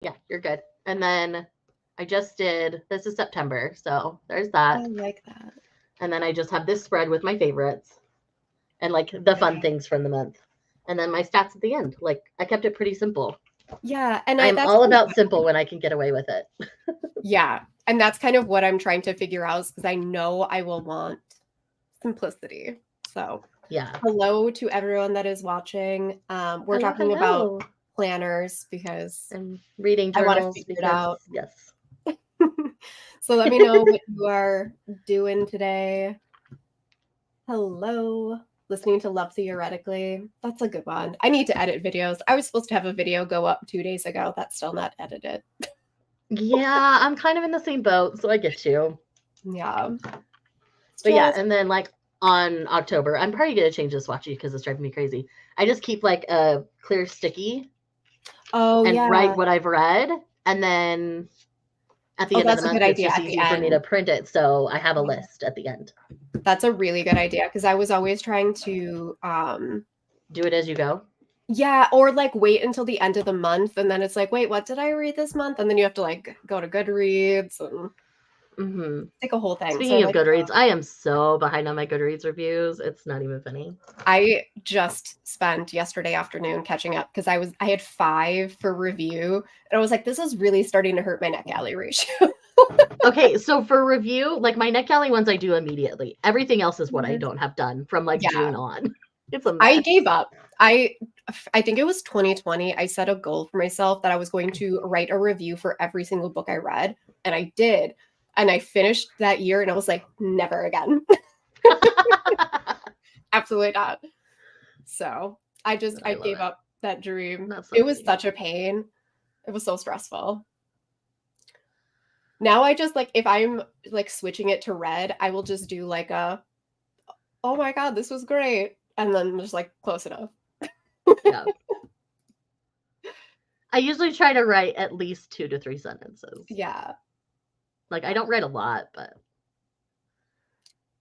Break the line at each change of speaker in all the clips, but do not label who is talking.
Yeah, you're good. And then I just did, this is September, so there's
I
that.
like that.
And then I just have this spread with my favorites and like the fun things from the month. And then my stats at the end. Like I kept it pretty simple.
Yeah, and
I'm
that's
all
kind of
about simple when I can get away with it.
yeah, and that's kind of what I'm trying to figure out because I know I will want simplicity. So,
Yeah.
hello to everyone that is watching. We're
Hello,
talking about
hello.
planners because
And reading
I want to
journals
figure it
because,
out.
yes.
So let me know what you are doing today. Hello. Listening to Love Theoretically. That's a good one. I need to edit videos. I was supposed to have a video go up 2 days ago. That's still not edited.
Yeah, I'm kind of in the same boat, so I get you.
Yeah. It's
But yeah,
just,
and then like on October, I'm probably gonna change this swatchy because it's driving me crazy. I just keep like a clear sticky
oh,
and write
yeah.
what I've read, and then at the
Oh,
end of the
that's a good
month, it's
idea
just
at the
easy for me to
end.
print it, so I have a list at the end.
That's a really good idea because I was always trying to
Do it as you go.
yeah, or like wait until the end of the month and then it's like, wait, what did I read this month? And then you have to like go to Goodreads and
Hmm.
take a whole thing. So
Speaking of
like
Goodreads, I am so behind on my Goodreads reviews. It's not even funny.
I just spent yesterday afternoon catching up because I had 5 for review and I was like, this is really starting to hurt my NetGalley ratio.
Okay, so for review, like my NetGalley ones I do immediately. Everything else is what I
Yes.
don't have done from like
Yeah,
June on. It's a
I
mess.
gave up. I think it was 2020. I set a goal for myself that I was going to write a review for every single book I read, and I did. And I finished that year and I was like, never again. Absolutely not. So, I
I love
gave
it.
up that dream.
That's so
It was
funny.
such a pain. It was so stressful. Now I just like if I'm like switching it to red, I will just do like a, "Oh my god, this was great." And then just like close enough.
Yeah. I usually try to write at least 2 to 3 sentences.
Yeah.
Like I don't write a lot, but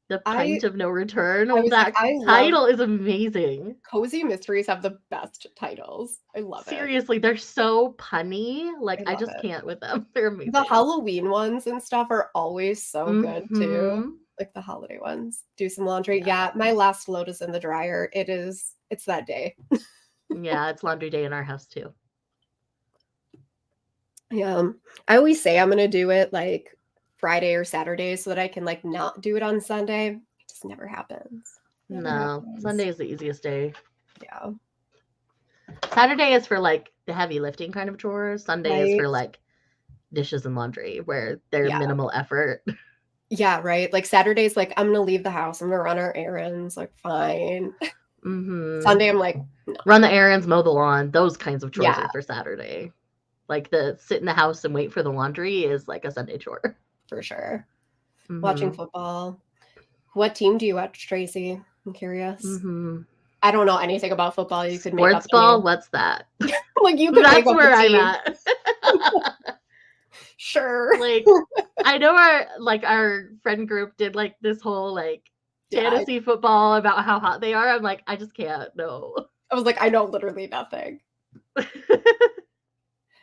the
I
Pint of No Return.
I
Oh,
was like,
that
I love
title is amazing.
cozy mysteries have the best titles. I love it.
Seriously, they're so punny. Like
I
I
love
just
it.
can't with them. They're
The
amazing.
Halloween ones and stuff are always so good too.
Mhm.
Like the holiday ones. Do some laundry.
Yeah.
Yeah, my last load is in the dryer. It's that day.
Yeah, it's laundry day in our house too.
Yeah. I always say I'm gonna do it like Friday or Saturday so that I can like not do it on Sunday. It just never happens. Never
No,
happens.
Sunday is the easiest day.
Yeah.
Saturday is for like the heavy lifting kind of chores. Sunday is
Right.
for like dishes and laundry where they're
Yeah.
minimal effort.
Yeah, right. Like Saturday's like, I'm gonna leave the house, I'm gonna run our errands, like fine.
Mhm.
Sunday, I'm like, no.
Run the errands, mow the lawn. Those kinds of chores
Yeah,
are for Saturday. Like the sit in the house and wait for the laundry is like a Sunday chore.
for sure. Watching
Mhm.
football. What team do you watch, Tracy? I'm curious.
Mhm.
I don't know anything about football. You could make up
Sports
any
ball, what's that?
like you could make
That's
up a
where I'm
team.
at.
Sure.
Like I know our friend group did like this whole like
Yeah.
fantasy football about how hot they are. I'm like, I just can't. No.
I was like, I know literally nothing.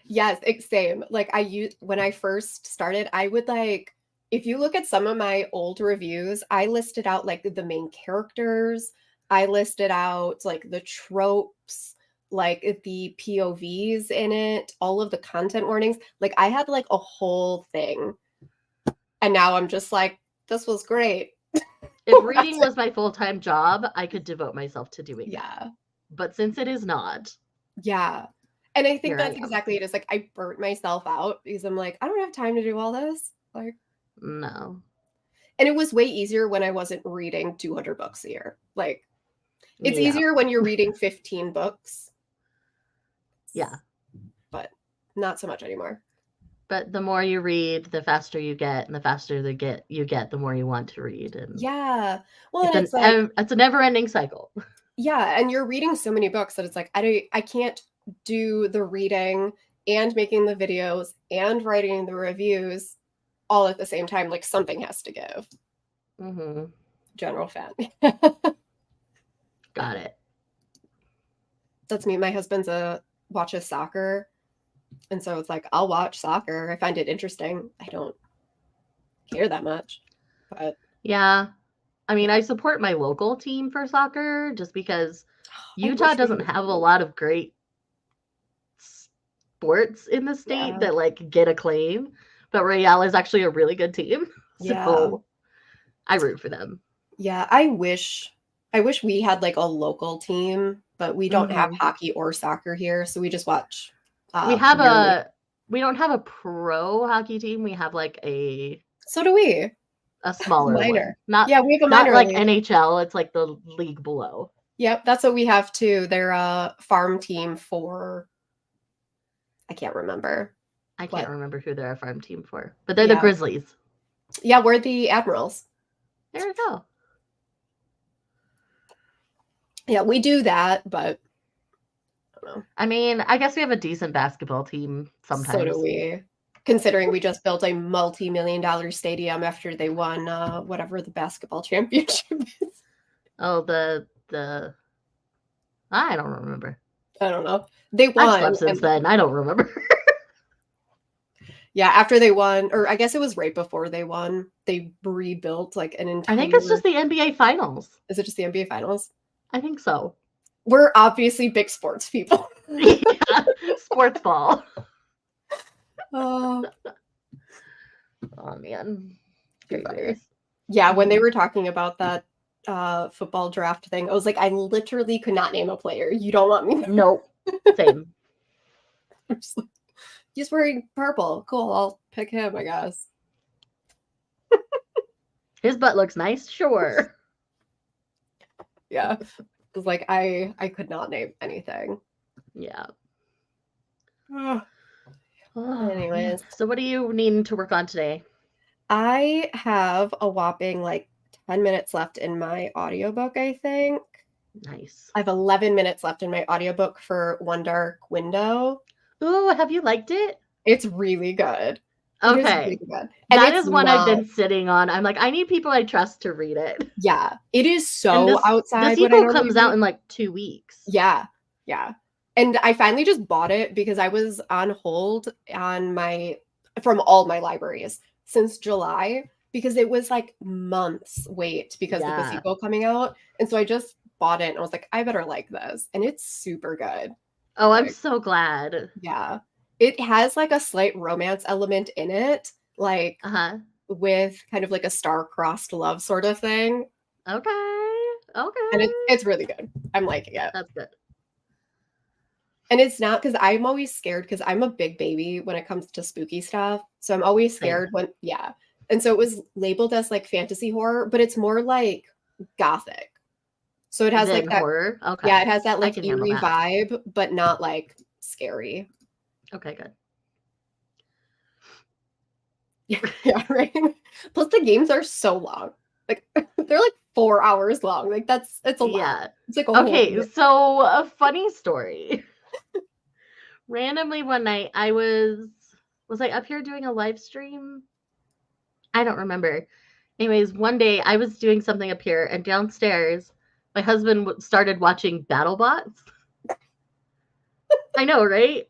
Yes, same. Like I used when I first started, I would like if you look at some of my old reviews, I listed out like the main characters, I listed out like the tropes, like the POVs in it, all of the content warnings. Like I had like a whole thing. And now I'm just like, this was great.
If
That's
reading
it.
was my full-time job, I could devote myself to doing that.
Yeah.
But since it is not,
Yeah. And I think
here I
that's
am.
exactly it. It's like I burnt myself out because I'm like, I don't have time to do all this. Like
No.
and it was way easier when I wasn't reading 200 books a year. Like, it's
Yeah.
easier when you're reading 15 books,
Yeah.
but not so much anymore.
But the more you read, the faster you get, and the faster you get, the more you want to read, and
Yeah. Well, and it's like,
it's a never-ending cycle.
yeah, and you're reading so many books that it's like I can't do the reading and making the videos and writing the reviews all at the same time. Like something has to give.
Mhm.
General fan.
Got it.
That's me. My husband's a watches soccer And so it's like, I'll watch soccer. I find it interesting. I don't care that much. But
Yeah. I mean, I support my local team for soccer just because
I
Utah
wish we
doesn't
had
have a lot of great sports in the state
Yeah.
that like get acclaim, but Real is actually a really good team.
Yeah.
So I root for them.
Yeah. I wish we had like a local team, but we don't have
Mhm.
hockey or soccer here. So we just watch
We have
Premier League.
we don't have a pro hockey team. We have like a
So do we.
smaller one.
Minor.
Not
Yeah, we have a
not
minor
like
league.
NHL, it's like the league below.
Yep, that's what we have too. They're a farm team for I can't remember.
I can't
But
remember who they're a farm team for, but they're the
yeah.
Grizzlies.
Yeah, we're the Admirals.
There we go.
Yeah, we do that, but I don't know.
I mean, I guess we have a decent basketball team sometimes.
So do we. Considering we just built a multi-million-dollar stadium after they won whatever the basketball championship is.
Oh, the I don't remember.
I don't know. They
I've
won.
slept since then. I don't remember.
Yeah, after they won, or I guess it was right before they won, they rebuilt like an entire.
I think it's just the NBA Finals.
Is it just the NBA Finals?
I think so.
We're obviously big sports people.
Yeah, sports ball.
Oh,
Oh man.
funny. Yeah, when they were talking about that football draft thing, I was like, I literally could not name a player. You don't want me?
Nope. Same.
He's wearing purple. Cool. I'll pick him, I guess.
His butt looks nice. Sure.
Yeah. It's like I could not name anything.
Yeah.
Anyways.
So what are you needing to work on today?
I have a whopping like 10 minutes left in my audiobook, I think.
Nice.
I have 11 minutes left in my audiobook for One Dark Window.
Ooh, have you liked it?
It's really good.
Okay.
It is really good. And
That
it's
is one I've
not-
been sitting on. I'm like, I need people I trust to read it.
Yeah. It is
And
so outside.
The
what I
sequel
normally
comes out
read.
in like 2 weeks.
Yeah. Yeah. And I finally just bought it because I was on hold on from all my libraries since July because it was like months wait because of the
Yeah.
sequel coming out. And so I just bought it and I was like, I better like this. And it's super good.
Oh, I'm
Like,
so glad.
yeah. It has like a slight romance element in it, like
Uh-huh.
with kind of like a star-crossed love sort of thing.
Okay. Okay.
And it's really good. I'm liking it.
That's good.
And it's not because I'm always scared because I'm a big baby when it comes to spooky stuff. So I'm always
Same.
scared yeah. And so it was labeled as like fantasy horror, but it's more like gothic. So it has like
Then
that,
horror. Okay.
yeah, it has that
I
like
can handle
eerie
that.
vibe, but not like scary.
Okay, good.
Yeah, right. Plus the games are so long. Like they're like 4 hours long. Like it's a lot.
Yeah.
It's like a whole
Okay,
year.
so a funny story. Randomly one night I was I up here doing a live stream? I don't remember. Anyways, one day I was doing something up here and downstairs my husband started watching BattleBots. I know, right?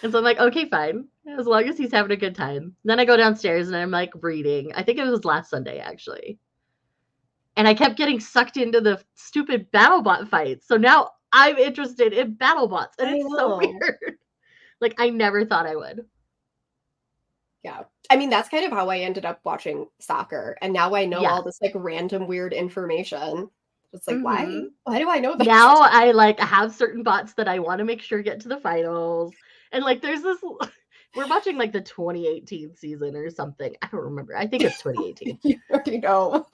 And so I'm like, okay, fine. As long as he's having a good time. Then I go downstairs and I'm like reading. I think it was last Sunday actually. And I kept getting sucked into the stupid BattleBot fights. So now I'm interested in BattleBots. And
I
it's so
know.
weird. Like I never thought I would.
Yeah. I mean, that's kind of how I ended up watching soccer. And now I know
Yeah.
all this like random weird information. It's like, why?
Mhm.
Why do I know that?
Now I like have certain bots that I want to make sure get to the finals. And like there's this we're watching like the 2018 season or something. I don't remember. I think it's 2018.
You already know.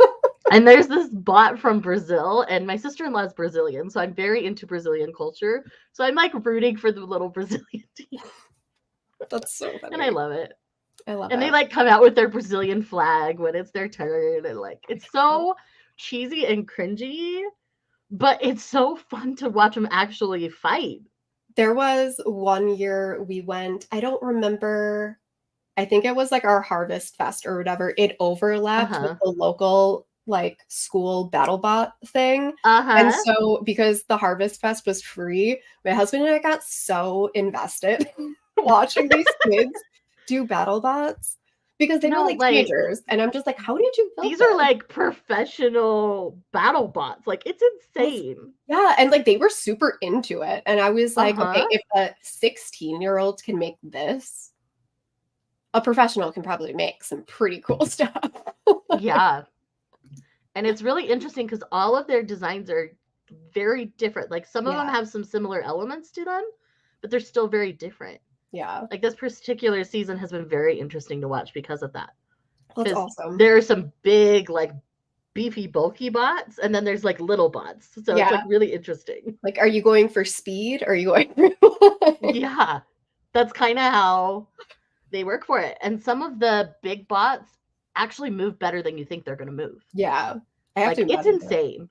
And there's this bot from Brazil, and my sister-in-law is Brazilian, so I'm very into Brazilian culture. So I'm like rooting for the little Brazilian team.
That's so funny.
And I love it.
I love
And
it.
they like come out with their Brazilian flag when it's their turn, and like it's so cheesy and cringy, but it's so fun to watch them actually fight.
There was one year we went, I don't remember. I think it was like our Harvest Fest or whatever. It overlapped with
Uh-huh.
the local like school BattleBot thing. And
Uh-huh.
so because the Harvest Fest was free, my husband and I got so invested watching these kids do BattleBots because they were
No,
like
like
teenagers. And I'm just like, how did you build
these
this?
are like professional battle bots. Like it's insane.
Yeah, and like they were super into it. And I was like, okay,
Uh-huh.
if a 16-year-old can make this, a professional can probably make some pretty cool stuff.
Yeah. And it's really interesting because all of their designs are very different. Like some of them
Yeah,
have some similar elements to them, but they're still very different.
yeah.
Like this particular season has been very interesting to watch because of that.
That's
Because
awesome.
there are some big, like beefy, bulky bots, and then there's like little bots. So it's
Yeah.
like really interesting.
Like, are you going for speed or are you going
Yeah. That's kind of how they work for it. And some of the big bots actually move better than you think they're going to move.
Yeah. I have to
Like it's
imagine that.
insane.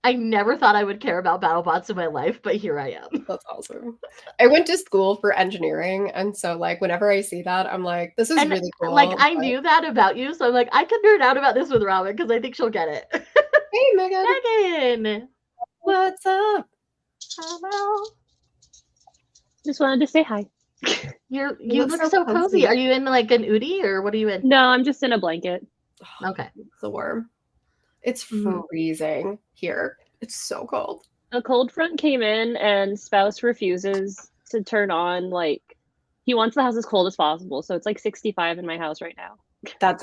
I never thought I would care about battle bots in my life, but here I am.
That's awesome. I went to school for engineering, and so like whenever I see that, I'm like, this is
And
really
like
cool.
I
But
knew that about you, so I'm like, I could nerd out about this with Robin because I think she'll get it.
hey Megan,
Megan,
what's up?
hello.
Just wanted to say hi.
You
You
look
look
so
so
cozy.
cozy.
Are you in like an Udi or what are you in?
No, I'm just in a blanket.
Okay.
It's a worm. It's
Mhm.
freezing here. It's so cold.
A cold front came in and spouse refuses to turn on, like, he wants the house as cold as possible. So it's like 65 in my house right now.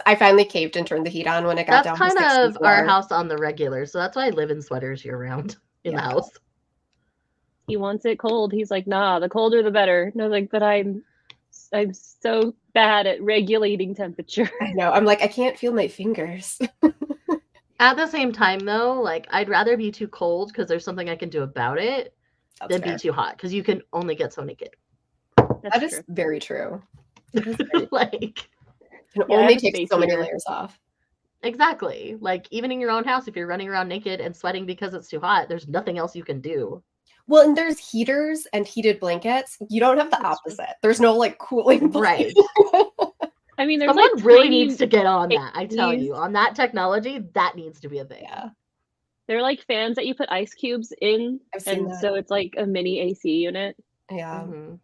I finally caved and turned the heat on when it got
That's
down to
kind of our
64.
house on the regular, so that's why I live in sweaters year round in the
Yeah.
house.
He wants it cold. He's like, nah, the colder the better. And I was like, but I'm so bad at regulating temperature.
I know. I'm like, I can't feel my fingers.
At the same time, though, like I'd rather be too cold because there's something I can do about it
That's
than
fair.
be too hot because you can only get so naked.
That's
That is
true.
very true. That is very
Like
can
Yeah, I
only
have a
take
space
so many
heater.
layers off.
exactly. Like even in your own house, if you're running around naked and sweating because it's too hot, there's nothing else you can do.
Well, and there's heaters and heated blankets. You don't have the
That's true.
opposite. There's no like cooling
Right.
I mean, there's
Someone
like
really
tiny
needs to get on that. I tell
ACs.
you, on that technology, that needs to be a thing.
Yeah,
They're like fans that you put ice cubes in,
I've seen
and
that.
so it's like a mini AC unit.
Yeah,
Mhm.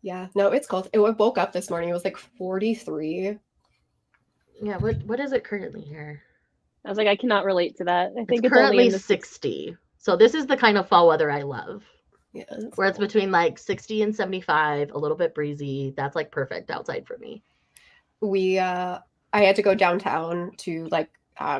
yeah. No, it's cold. I woke up this morning. It was like 43.
Yeah. What is it currently here?
I was like, I cannot relate to that. I think
It's
it's only
currently
in the
60. So this is the kind of fall weather I love.
Yeah,
Where it's between like 60 and 75, a little bit breezy. That's like perfect outside for me.
I had to go downtown to like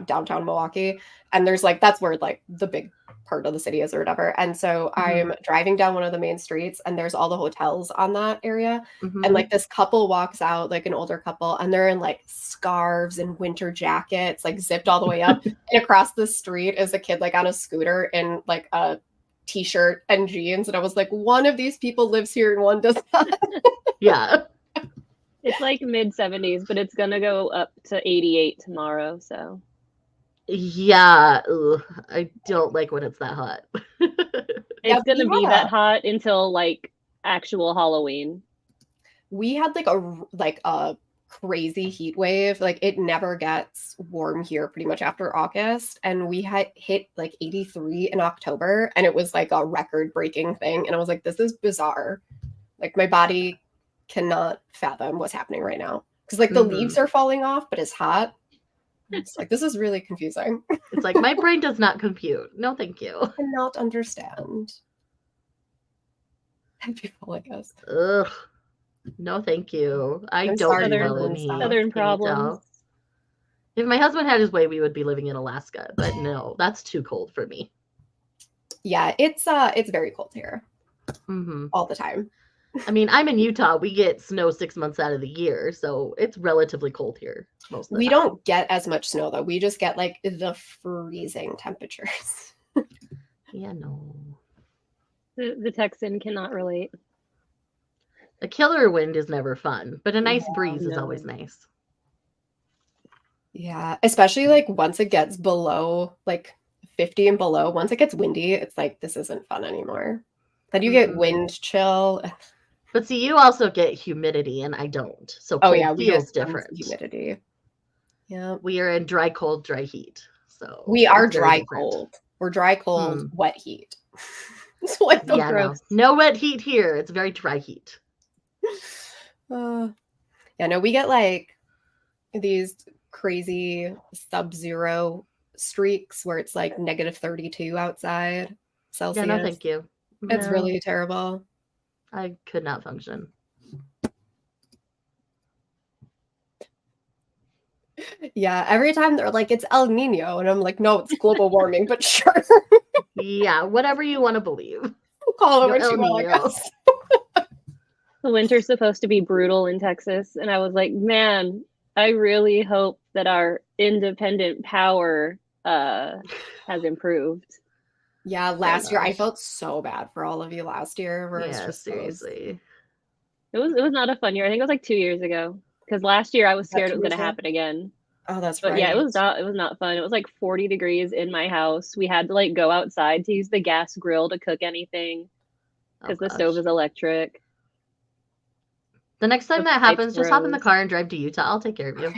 downtown Milwaukee, and there's like that's where like the big part of the city is or whatever. And so I'm driving down one of the main streets, and there's all the hotels on that area.
Mhm.
And like this couple walks out, like an older couple, and they're in like scarves and winter jackets, like zipped all the way up. And across the street is a kid like on a scooter in like a t-shirt and jeans. And I was like, one of these people lives here and one does not.
Yeah.
It's like mid 70s, but it's gonna go up to 88 tomorrow. So
Yeah. Ugh, I don't like when it's that hot.
it's
we
gonna be
had
that hot until like actual Halloween.
We had like a crazy heat wave. Like it never gets warm here pretty much after August. And we had hit like 83 in October, and it was like a record breaking thing. And I was like, this is bizarre. Like my body cannot fathom what's happening right now. Because like the leaves are falling off, but it's hot. It's like this is really confusing.
It's like my brain does not compute. No, thank you.
I cannot understand. People like us.
Ugh. No, thank you. I
I'm
don't
sorry
do
to
well
hear
in
that.
heat.
Southern
Southern
Can you
problems.
tell? If my husband had his way, we would be living in Alaska, but no, that's too cold for me.
Yeah, it's very cold here
Hmm.
all the time.
I mean, I'm in Utah. We get snow 6 months out of the year, so it's relatively cold here most of the
We
time.
don't get as much snow though. We just get like the freezing temperatures.
Yeah, no.
The Texan cannot relate.
A killer wind is never fun, but a nice
Yeah,
breeze is
no.
always nice.
Yeah, especially like once it gets below like 50 and below, once it gets windy, it's like this isn't fun anymore. Then you get
Mhm.
wind chill.
But see, you also get humidity, and I don't. So
Oh
cold
yeah, we get
feels
tons of
different.
humidity. Yeah.
We are in dry, cold, dry heat. So
We are
it's very
dry
different.
cold. We're dry cold,
Hmm.
wet heat. It's like the
Yeah, no.
gross.
No wet heat here. It's very dry heat.
Yeah, no, we get like these crazy sub-zero streaks where it's like -32 outside Celsius.
Yeah, no, thank you.
It's
No.
really terrible.
I could not function.
Yeah, every time they're like, it's El Nino, and I'm like, no, it's global warming, but sure,
Yeah, whatever you want to believe.
call it
Go
what
El
you want, I
Nino.
guess.
The winter's supposed to be brutal in Texas, and I was like, man, I really hope that our independent power has improved.
Yeah, last year I
gosh.
felt so bad for all of you last year. Where it's
Yeah,
just
seriously.
It was not a fun year. I think it was like 2 years ago. Because last year I was
Was that
scared it
2
was
years
gonna
ago?
happen again.
Oh, that's
But
right.
yeah, it was not fun. It was like 40 degrees in my house. We had to like go outside to use the gas grill to cook anything
Oh,
because the stove
gosh.
is electric.
The next time
The
that
pipes
happens, just hop in the
froze.
car and drive to Utah. I'll take care of you.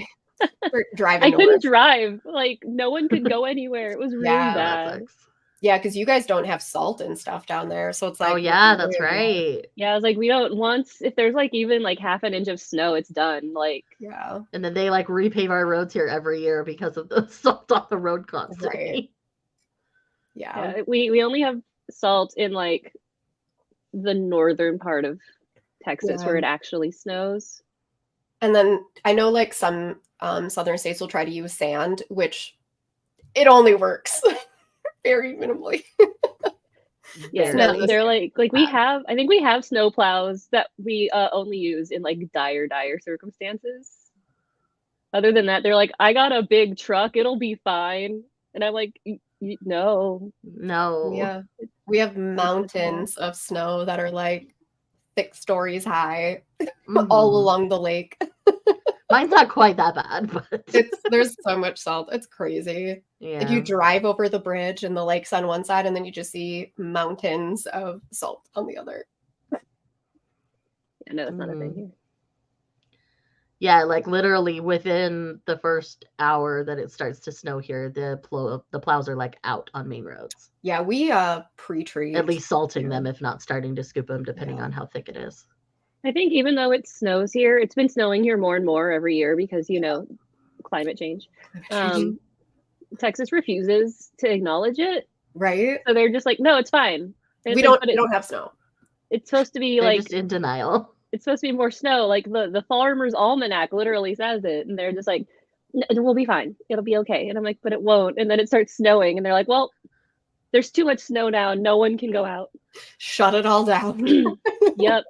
We're driving
I couldn't
north.
drive. Like no one could go anywhere. It was really
Yeah.
Oh, that
bad.
sucks.
Yeah, because you guys don't have salt and stuff down there, so it's like
Oh, yeah,
we're
that's
doing that.
right.
Yeah, I was like, we don't once if there's like even like half an inch of snow, it's done. Like
Yeah,
And then they like repave our roads here every year because of the salt on the road constantly.
yeah.
yeah, we only have salt in like the northern part of Texas where
Yeah.
it actually snows.
And then I know like some southern states will try to use sand, which it only works very minimally.
Yeah,
It's
no,
not the
they're
same.
like we have. I think we have snow plows that we only use in like dire circumstances. Other than that, they're like, I got a big truck, it'll be fine. And I'm like, no.
No.
Yeah, we have mountains of snow that are like 6 stories high, all
Mhm.
along the lake.
Mine's not quite that bad, but
There's so much salt. It's crazy. Like you
yeah.
drive over the bridge and the lake's on one side, and then you just see mountains of salt on the other.
Yeah, no, that's not a thing
Mhm.
here.
Yeah, like literally within the first hour that it starts to snow here, the plows are like out on main roads.
Yeah, we pre-treat.
At least salting
Yeah.
them, if not starting to scoop them, depending
Yeah.
on how thick it is.
I think even though it snows here, it's been snowing here more and more every year because, you know, climate change. Texas refuses to acknowledge it.
Right?
So they're just like, no, it's fine. And
We
it's like,
don't have snow.
it's supposed to be
They're
like
just in denial.
it's supposed to be more snow. Like the Farmer's Almanac literally says it, and they're just like, we'll be fine. It'll be okay. And I'm like, but it won't. And then it starts snowing, and they're like, well, there's too much snow now. No one can go out.
Shut it all down.
Yep.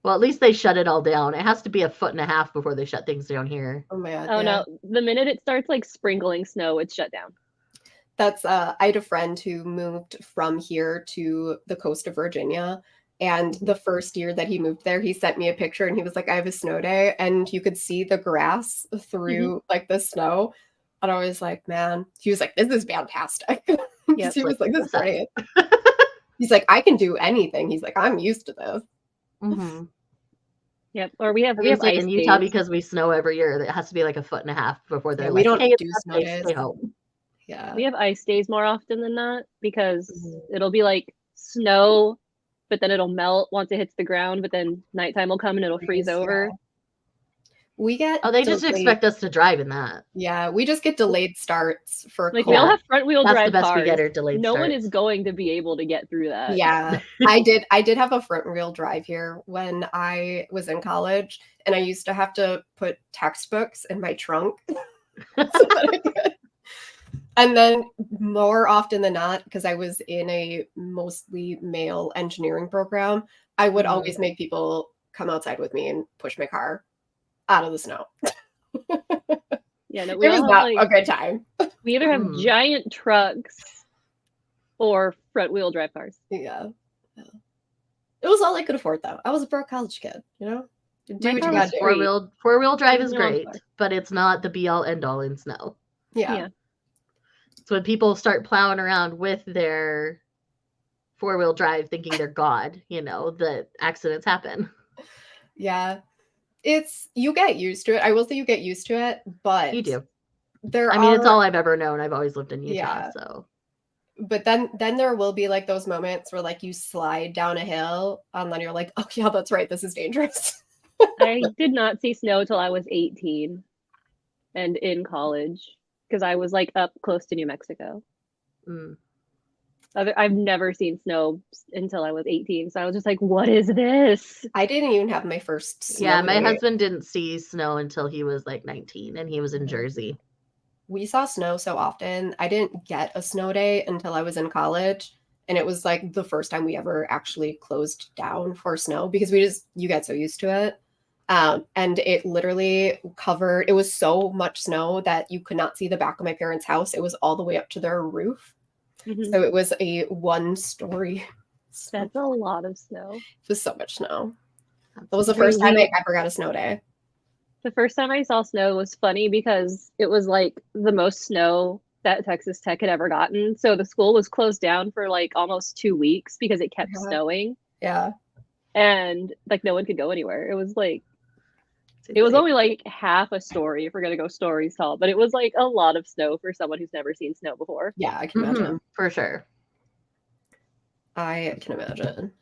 Well, at least they shut it all down. It has to be 1.5 feet before they shut things down here.
Oh man.
Oh
yeah.
no. The minute it starts like sprinkling snow, it's shut down.
That's I had a friend who moved from here to the coast of Virginia. And the first year that he moved there, he sent me a picture and he was like, I have a snow day. And you could see the grass through like the snow. And I was like, man, he was like, this is fantastic.
Yep.
He was like, this is
Sucks.
great. He's like, I can do anything. He's like, I'm used to this.
Mm-hmm.
Yep. Or we have
Like
ice
in Utah,
days.
because we snow every year, it has to be like 1.5 feet before they're
Yeah,
like,
we don't
hey,
do
it's
snow
safe,
days.
stay home.
Yeah.
We have ice days more often than not because
Mhm.
it'll be like snow, but then it'll melt once it hits the ground. But then nighttime will come and it'll freeze
Yeah.
over.
We get
Oh, they just
delayed-
expect us to drive in that.
Yeah, we just get delayed starts for
Like
cold.
we all have front wheel
That's
drive
the best
cars.
we get are delayed
No one
starts.
is going to be able to get through that.
Yeah, I did have a front wheel drive here when I was in college, and I used to have to put textbooks in my trunk. So that I could. And then more often than not, because I was in a mostly male engineering program, I would
Mhm.
always make people come outside with me and push my car out of the snow.
Yeah, no, we
It was
all have,
not
like,
a good time.
we either have
Mhm.
giant trucks or front wheel drive cars.
Yeah. It was all I could afford, though. I was a broke college kid, you know? Do
My
what
car
you
was
gotta do.
free.
Four-wheel drive is
Leave me alone,
great,
car.
but it's not the be-all, end-all in snow.
Yeah.
Yeah.
So when people start plowing around with their four-wheel drive thinking they're God, the accidents happen.
Yeah. You get used to it. I will say you get used to it, but
You do.
there
I mean, it's
are
all I've ever known. I've always lived in Utah,
Yeah.
so.
but then there will be like those moments where like you slide down a hill and then you're like, oh yeah, that's right, this is dangerous.
I did not see snow till I was 18 and in college because I was like up close to New Mexico.
Mm.
I've never seen snow until I was 18, so I was just like, what is this?
I didn't even have my first snow
Yeah, my
day.
husband didn't see snow until he was like 19 and he was in
Mhm.
Jersey.
We saw snow so often. I didn't get a snow day until I was in college. And it was like the first time we ever actually closed down for snow because you get so used to it. And it literally covered, it was so much snow that you could not see the back of my parents' house. It was all the way up to their roof.
Mhm.
So it was a 1-story.
That's a lot of snow.
It was so much snow.
That's
That was the
We-
first time
we-
I ever got a snow day.
The first time I saw snow was funny because it was like the most snow that Texas Tech had ever gotten. So the school was closed down for like almost 2 weeks because it kept
Yeah.
snowing
Yeah.
and like no one could go anywhere. It was like
It's
it was
like-
only like half a story if we're gonna go stories tall, but it was like a lot of snow for someone who's never seen snow before.
Yeah, I can imagine.
Mhm, for sure.
I can imagine.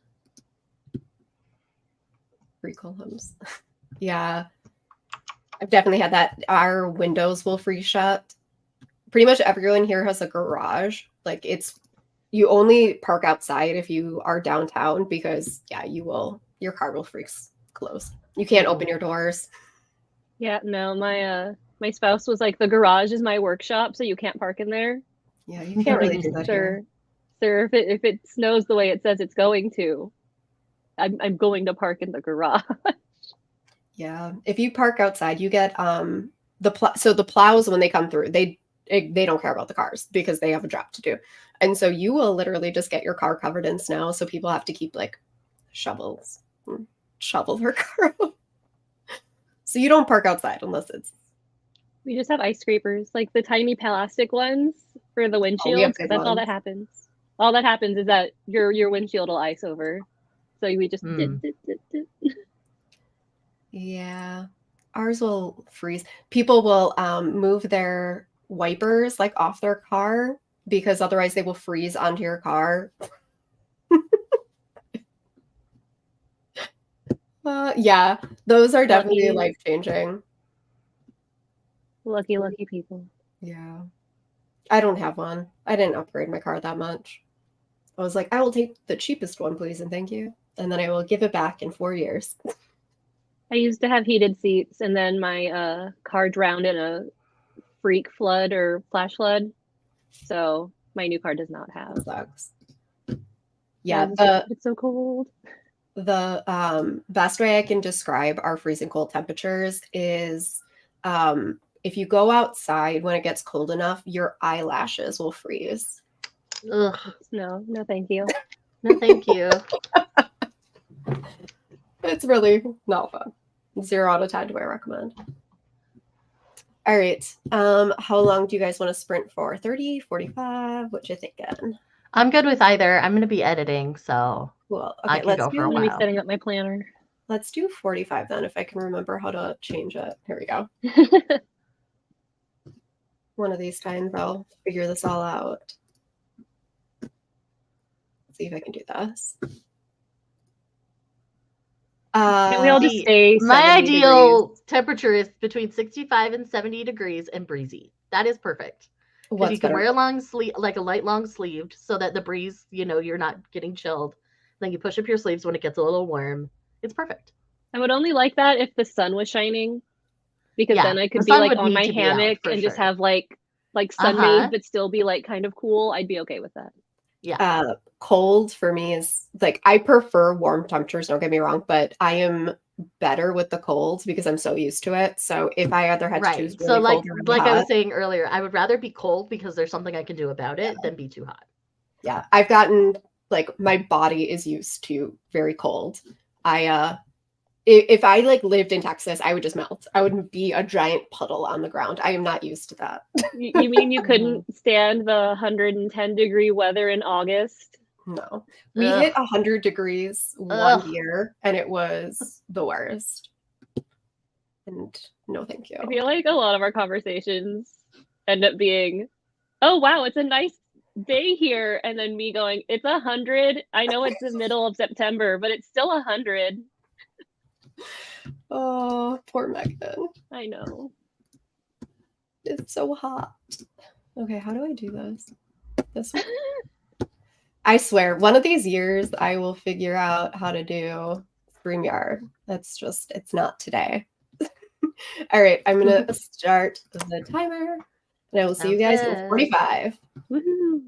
Recall homes. Yeah. I've definitely had that. Our windows will freeze shut. Pretty much everyone here has a garage. Like you only park outside if you are downtown because yeah, your car will freeze closed. You can't open your doors.
Yeah, no, my spouse was like the garage is my workshop, so you can't park in there.
Yeah, you can't really do that here.
Sir, if it snows the way it says it's going to, I'm going to park in the garage.
Yeah. If you park outside, you get so the plows when they come through, they don't care about the cars because they have a job to do. And so you will literally just get your car covered in snow, so people have to keep like shovels and shovel their car out. So you don't park outside unless it's
We just have ice scrapers, like the tiny plastic ones for the windshield.
big
That's all that
ones.
happens. All that happens is that your windshield will ice over. So we just
Yeah. Ours will freeze. People will move their wipers like off their car because otherwise they will freeze onto your car. Yeah, those are definitely
Lucky.
life-changing.
lucky people.
Yeah. I don't have one. I didn't upgrade my car that much. I was like, I will take the cheapest one, please, and thank you. And then I will give it back in 4 years.
I used to have heated seats, and then my car drowned in a freak flood or flash flood. So my new car does not have.
That sucks. Yeah,
It's so cold.
the best way I can describe our freezing cold temperatures is if you go outside when it gets cold enough, your eyelashes will freeze.
Ugh.
No, thank you.
No, thank you.
It's really not fun. 0 out of 10 do I recommend. All right. How long do you guys want to sprint for? 30, 45? What you thinking?
I'm good with either. I'm going to be editing, so
Well,
I
okay,
can
let's
go for a
I'm
do,
gonna be
while.
setting up my planner.
let's do 45 then, if I can remember how to change it. Here we go. One of these times I'll figure this all out. Let's see if I can do this.
Can we all just
See,
stay
my
70
ideal
degrees?
temperature is between 65 and 70 degrees and breezy. That is perfect. Because
What's
you can
better?
wear a long sleeve, like a light long sleeved, so that the breeze, you're not getting chilled. Then you push up your sleeves when it gets a little warm. It's perfect.
I would only like that if the sun was shining, because
Yeah,
then I could
the
be
sun
like
would
on
need
my
to be out,
hammock
for
and just
sure.
have like sunbathe, but still be like kind of cool. I'd be okay with that.
Yeah.
Cold for me is like, I prefer warm temperatures, don't get me wrong, but I am better with the cold because I'm so used to it. So if I either had to choose
Right.
really
So
cold or really
like I was
hot,
saying earlier, I would rather be cold because there's something I can do about it than be too hot.
yeah, I've gotten like my body is used to very cold. If I like lived in Texas, I would just melt. I would be a giant puddle on the ground. I am not used to that.
You mean you couldn't stand the 110-degree weather in August?
No. We
Ugh.
hit 100 degrees one
Ugh.
year and it was the worst. And no, thank you.
I feel like a lot of our conversations end up being, oh wow, it's a nice day here, and then me going, it's 100. I know it's the middle of September, but it's still 100.
Oh, poor Megan.
I know.
It's so hot. Okay, how do I do this? This one? I swear, one of these years I will figure out how to do StreamYard. It's not today. All right, I'm going to start the timer, and I will see you
Sounds
guys in
good.
45.
Woohoo.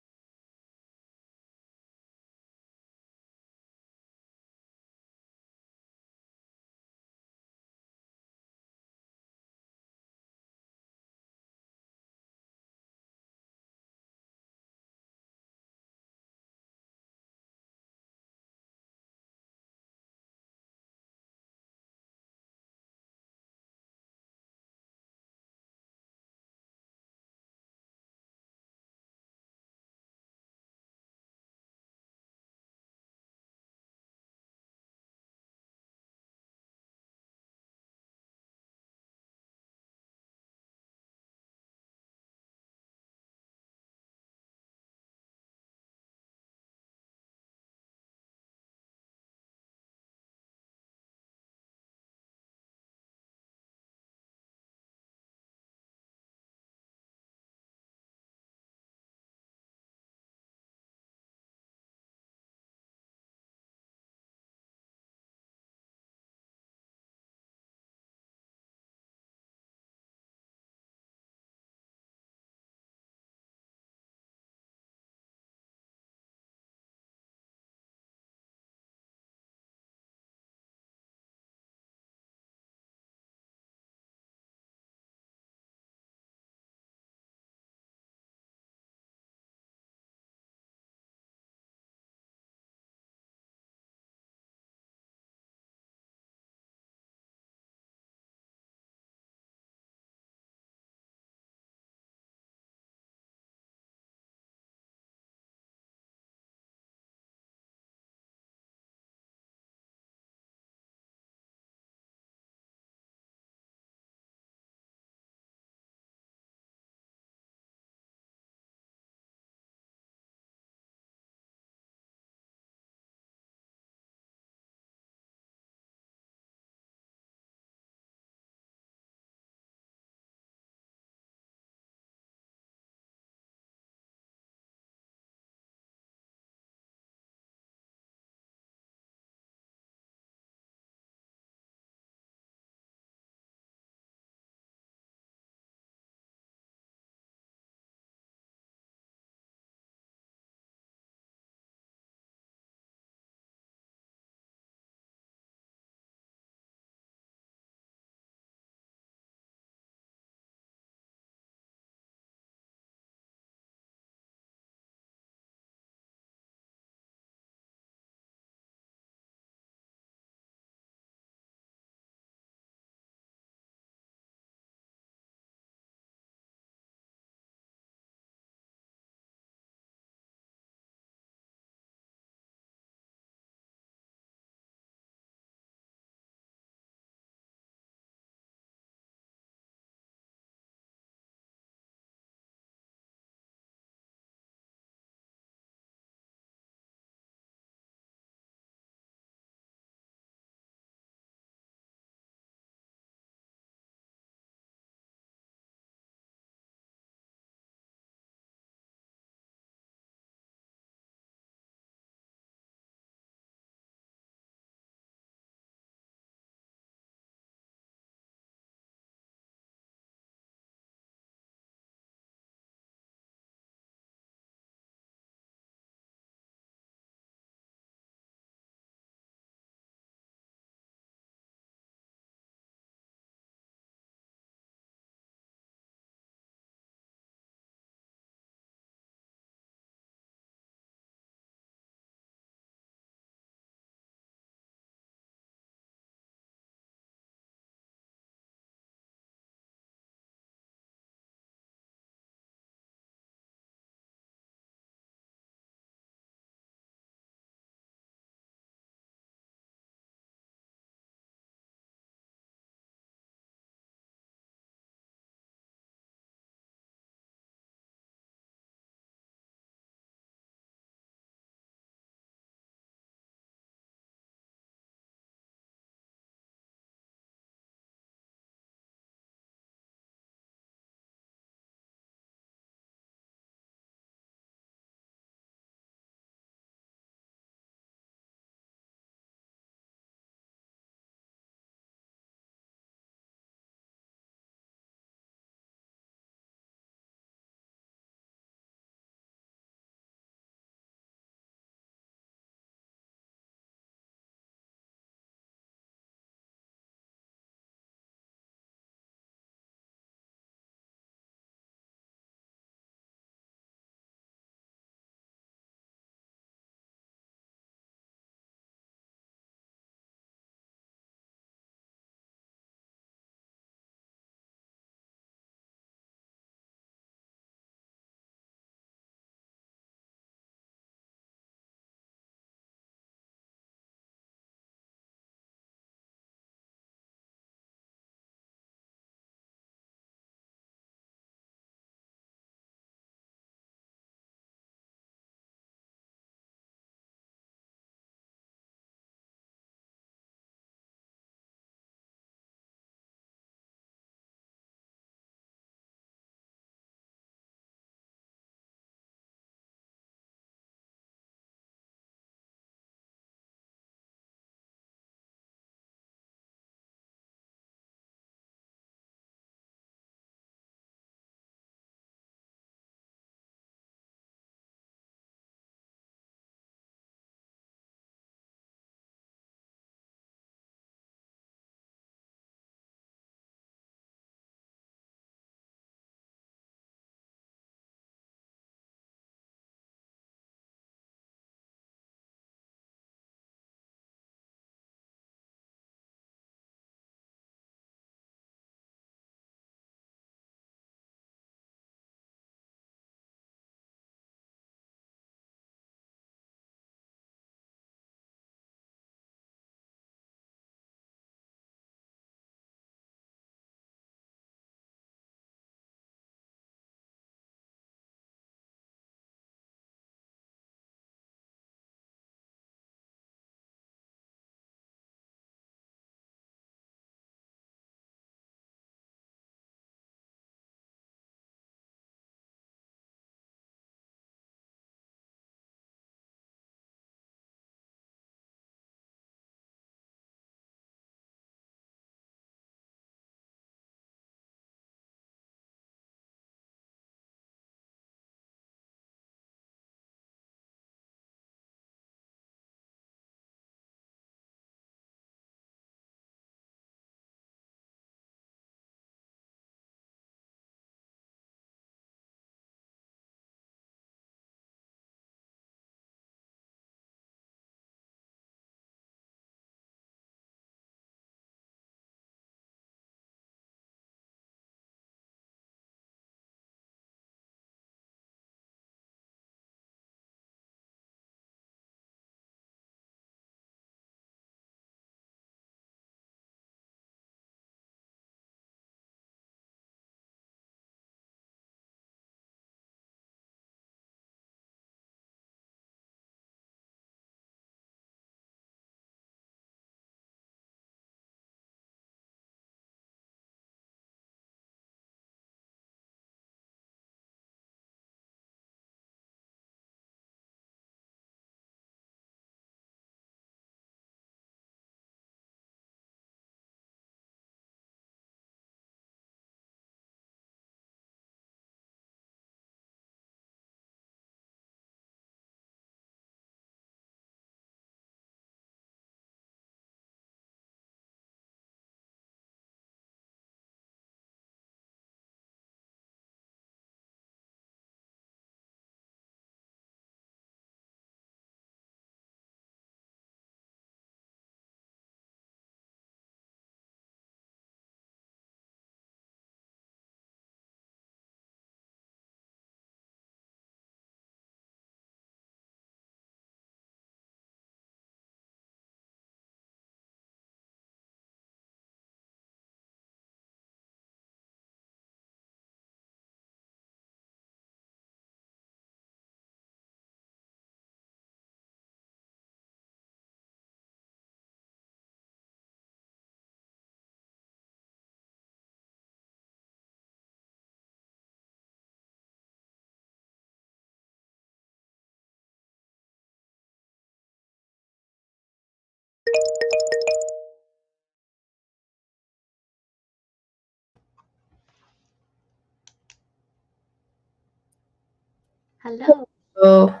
Hello.
Oh,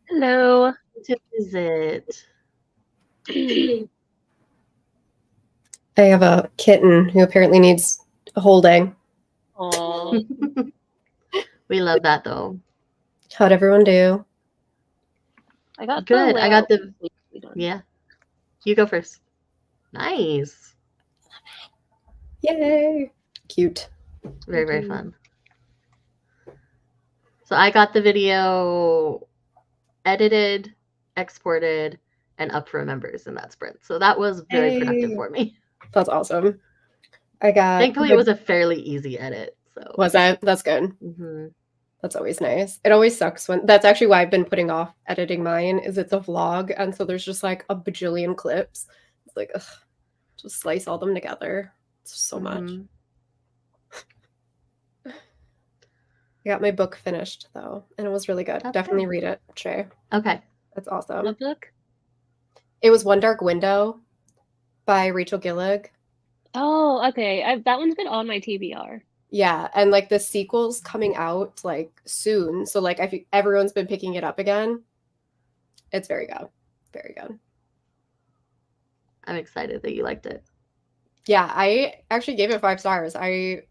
Hello.
To visit.
I have a kitten who apparently needs holding.
Aw.
We love that though.
How'd everyone do?
I got the
Good. I got
layout
the
basically done.
yeah. You go first. Nice.
Yay! Cute.
Very, very
Mhm.
fun. So I got the video edited, exported, and up for members in that sprint. So that was very productive
Hey.
for me.
That's awesome. I got.
Thankfully, it was a fairly easy edit. So
Was that? That's good.
Mhm.
That's always nice. It always sucks when. That's actually why I've been putting off editing mine. Is it's a vlog, and so there's just like a bajillion clips. It's like, ugh, just slice all them together. It's so much.
Mhm.
I got my book finished though, and it was really good.
That's
Definitely
good.
read it, Shay.
Okay.
It's awesome.
What book?
It was One Dark Window by Rachel Gillig.
Oh, okay. That one's been on my TBR.
Yeah, and like the sequel's coming out like soon. So like I think everyone's been picking it up again. It's very good. Very good.
I'm excited that you liked it.
Yeah, I actually gave it 5 stars. I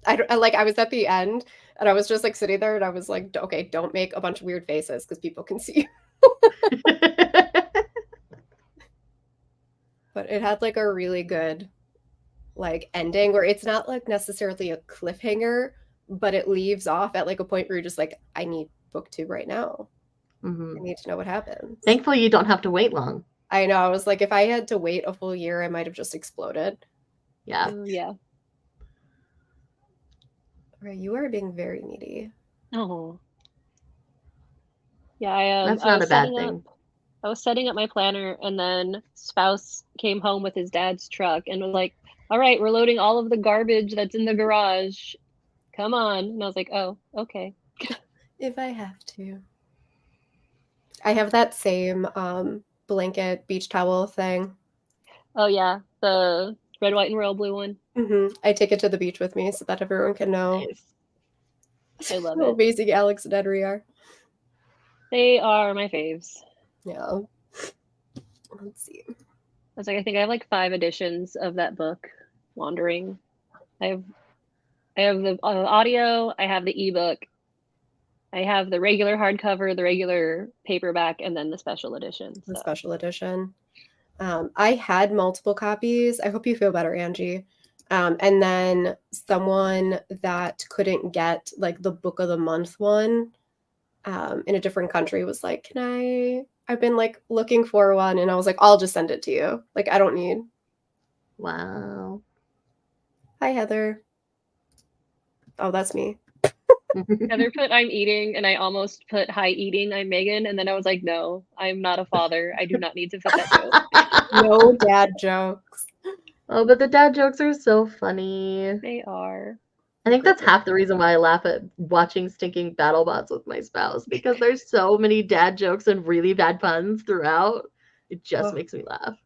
was at the end and I was just like sitting there and I was like, okay, don't make a bunch of weird faces because people can see you. But it had like a really good like ending where it's not like necessarily a cliffhanger, but it leaves off at like a point where you're just like, I need book 2 right now.
Mhm.
I need to know what happens.
Thankfully, you don't have to wait long.
I know. I was like, if I had to wait a full year, I might have just exploded.
Yeah.
Oh, yeah.
Right, you are being very needy.
Oh. Yeah,
That's
I
not
was
a bad
setting
thing.
I was setting up my planner, and then spouse came home with his dad's truck and was like, "All right, we're loading all of the garbage that's in the garage. Come on." And I was like, "Oh, okay."
If I have to. I have that same blanket beach towel thing.
Oh yeah, the red, white, and royal blue one.
I take it to the beach with me so that everyone can know
Nice.
I love
how
it.
amazing Alex and Henry are.
They are my faves.
Yeah. Let's see.
I was like, I think I have like 5 editions of that book, Wandering. I have the audio, I have the ebook, I have the regular hardcover, the regular paperback, and then the special edition.
The
So.
special edition. I had multiple copies. I hope you feel better, Angie. And then someone that couldn't get like the book of the month one in a different country was like, I've been like looking for one. And I was like, I'll just send it to you. Like, I don't need.
Wow.
Hi, Heather. Oh, that's me.
Heather put I'm eating, and I almost put hi eating, I'm Megan, and then I was like, no, I'm not a father. I do not need to put that joke.
No dad jokes.
Oh, but the dad jokes are so funny.
They are.
I think that's half the reason why I laugh at watching Stinking BattleBots with my spouse because there's so many dad jokes and really bad puns throughout. It just makes me laugh.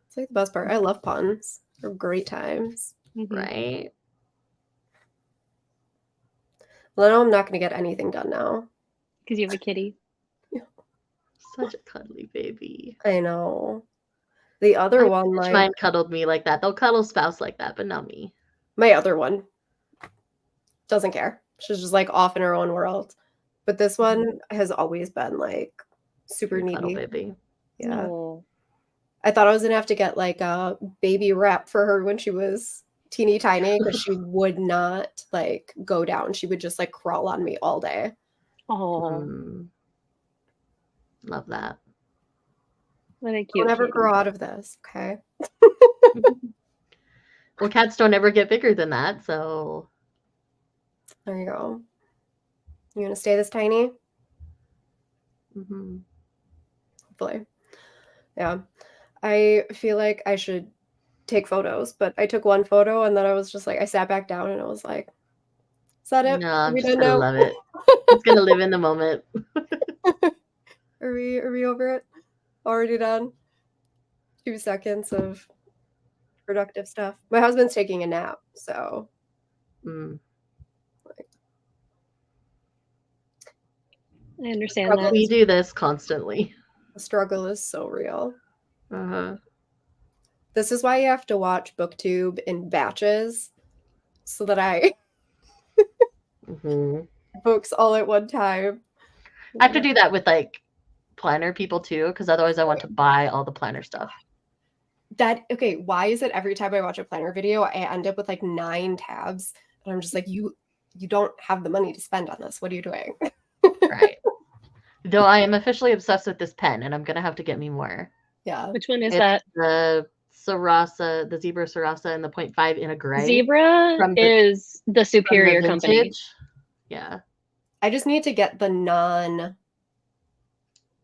It's like the best part. I love puns. They're great times.
Mhm.
Right?
Well, I know I'm not going to get anything done now.
Because you have a kitty.
Such a cuddly baby.
I know. The other
I
one,
wish
like
mine cuddled me like that. They'll cuddle spouse like that, but not me.
my other one, doesn't care. She's just like off in her own world. But this one has always been like super
Your cuddle
needy.
baby.
Yeah.
Oh.
I thought I was gonna have to get like a baby wrap for her when she was teeny tiny because she would not like go down. She would just like crawl on me all day.
Oh.
Mm. Love that.
What a cute
Don't ever
kitty.
grow out of this, okay?
Well, cats don't ever get bigger than that, so
There you go. You gonna stay this tiny?
mhm.
Hopefully. Yeah. I feel like I should take photos, but I took one photo and then I was just like, I sat back down and I was like, is that it?
No,
Are
I'm
we
just
done
gonna
now?
love it. It's gonna live in the moment.
Are we over it? Already done? 2 seconds of productive stuff. My husband's taking a nap, so
Mm.
I understand
Struggle.
that.
We do this constantly.
The struggle is so real.
Uh-huh.
This is why you have to watch BookTube in batches so that I
Hmm.
books all at one time.
I have to do that with like planner people too, because otherwise I want to buy all the planner stuff.
That okay, why is it every time I watch a planner video, I end up with like 9 tabs and I'm just like, you don't have the money to spend on this. What are you doing?
Right. Though I am officially obsessed with this pen and I'm gonna have to get me more.
Yeah.
Which one is
It's
that?
the Sarasa, the Zebra Sarasa and the 0.5 in a gray.
Zebra
from the-
is the
from the
superior company.
vintage. Yeah.
I just need to get the non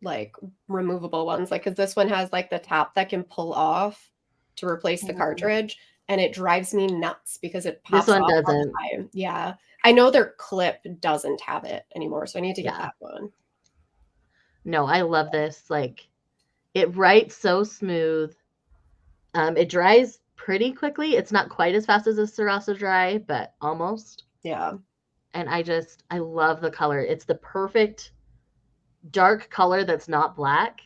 like removable ones, like because this one has like the top that can pull off to replace the
Mhm.
cartridge, and it drives me nuts because it
This
pops
one
off all the
doesn't.
time. Yeah, I know their clip doesn't have it anymore, so I need to get
Yeah.
that one.
No, I love this. Like, it writes so smooth. It dries pretty quickly. It's not quite as fast as a Sarasa dry, but almost.
Yeah,
And I love the color. It's the perfect dark color that's not black.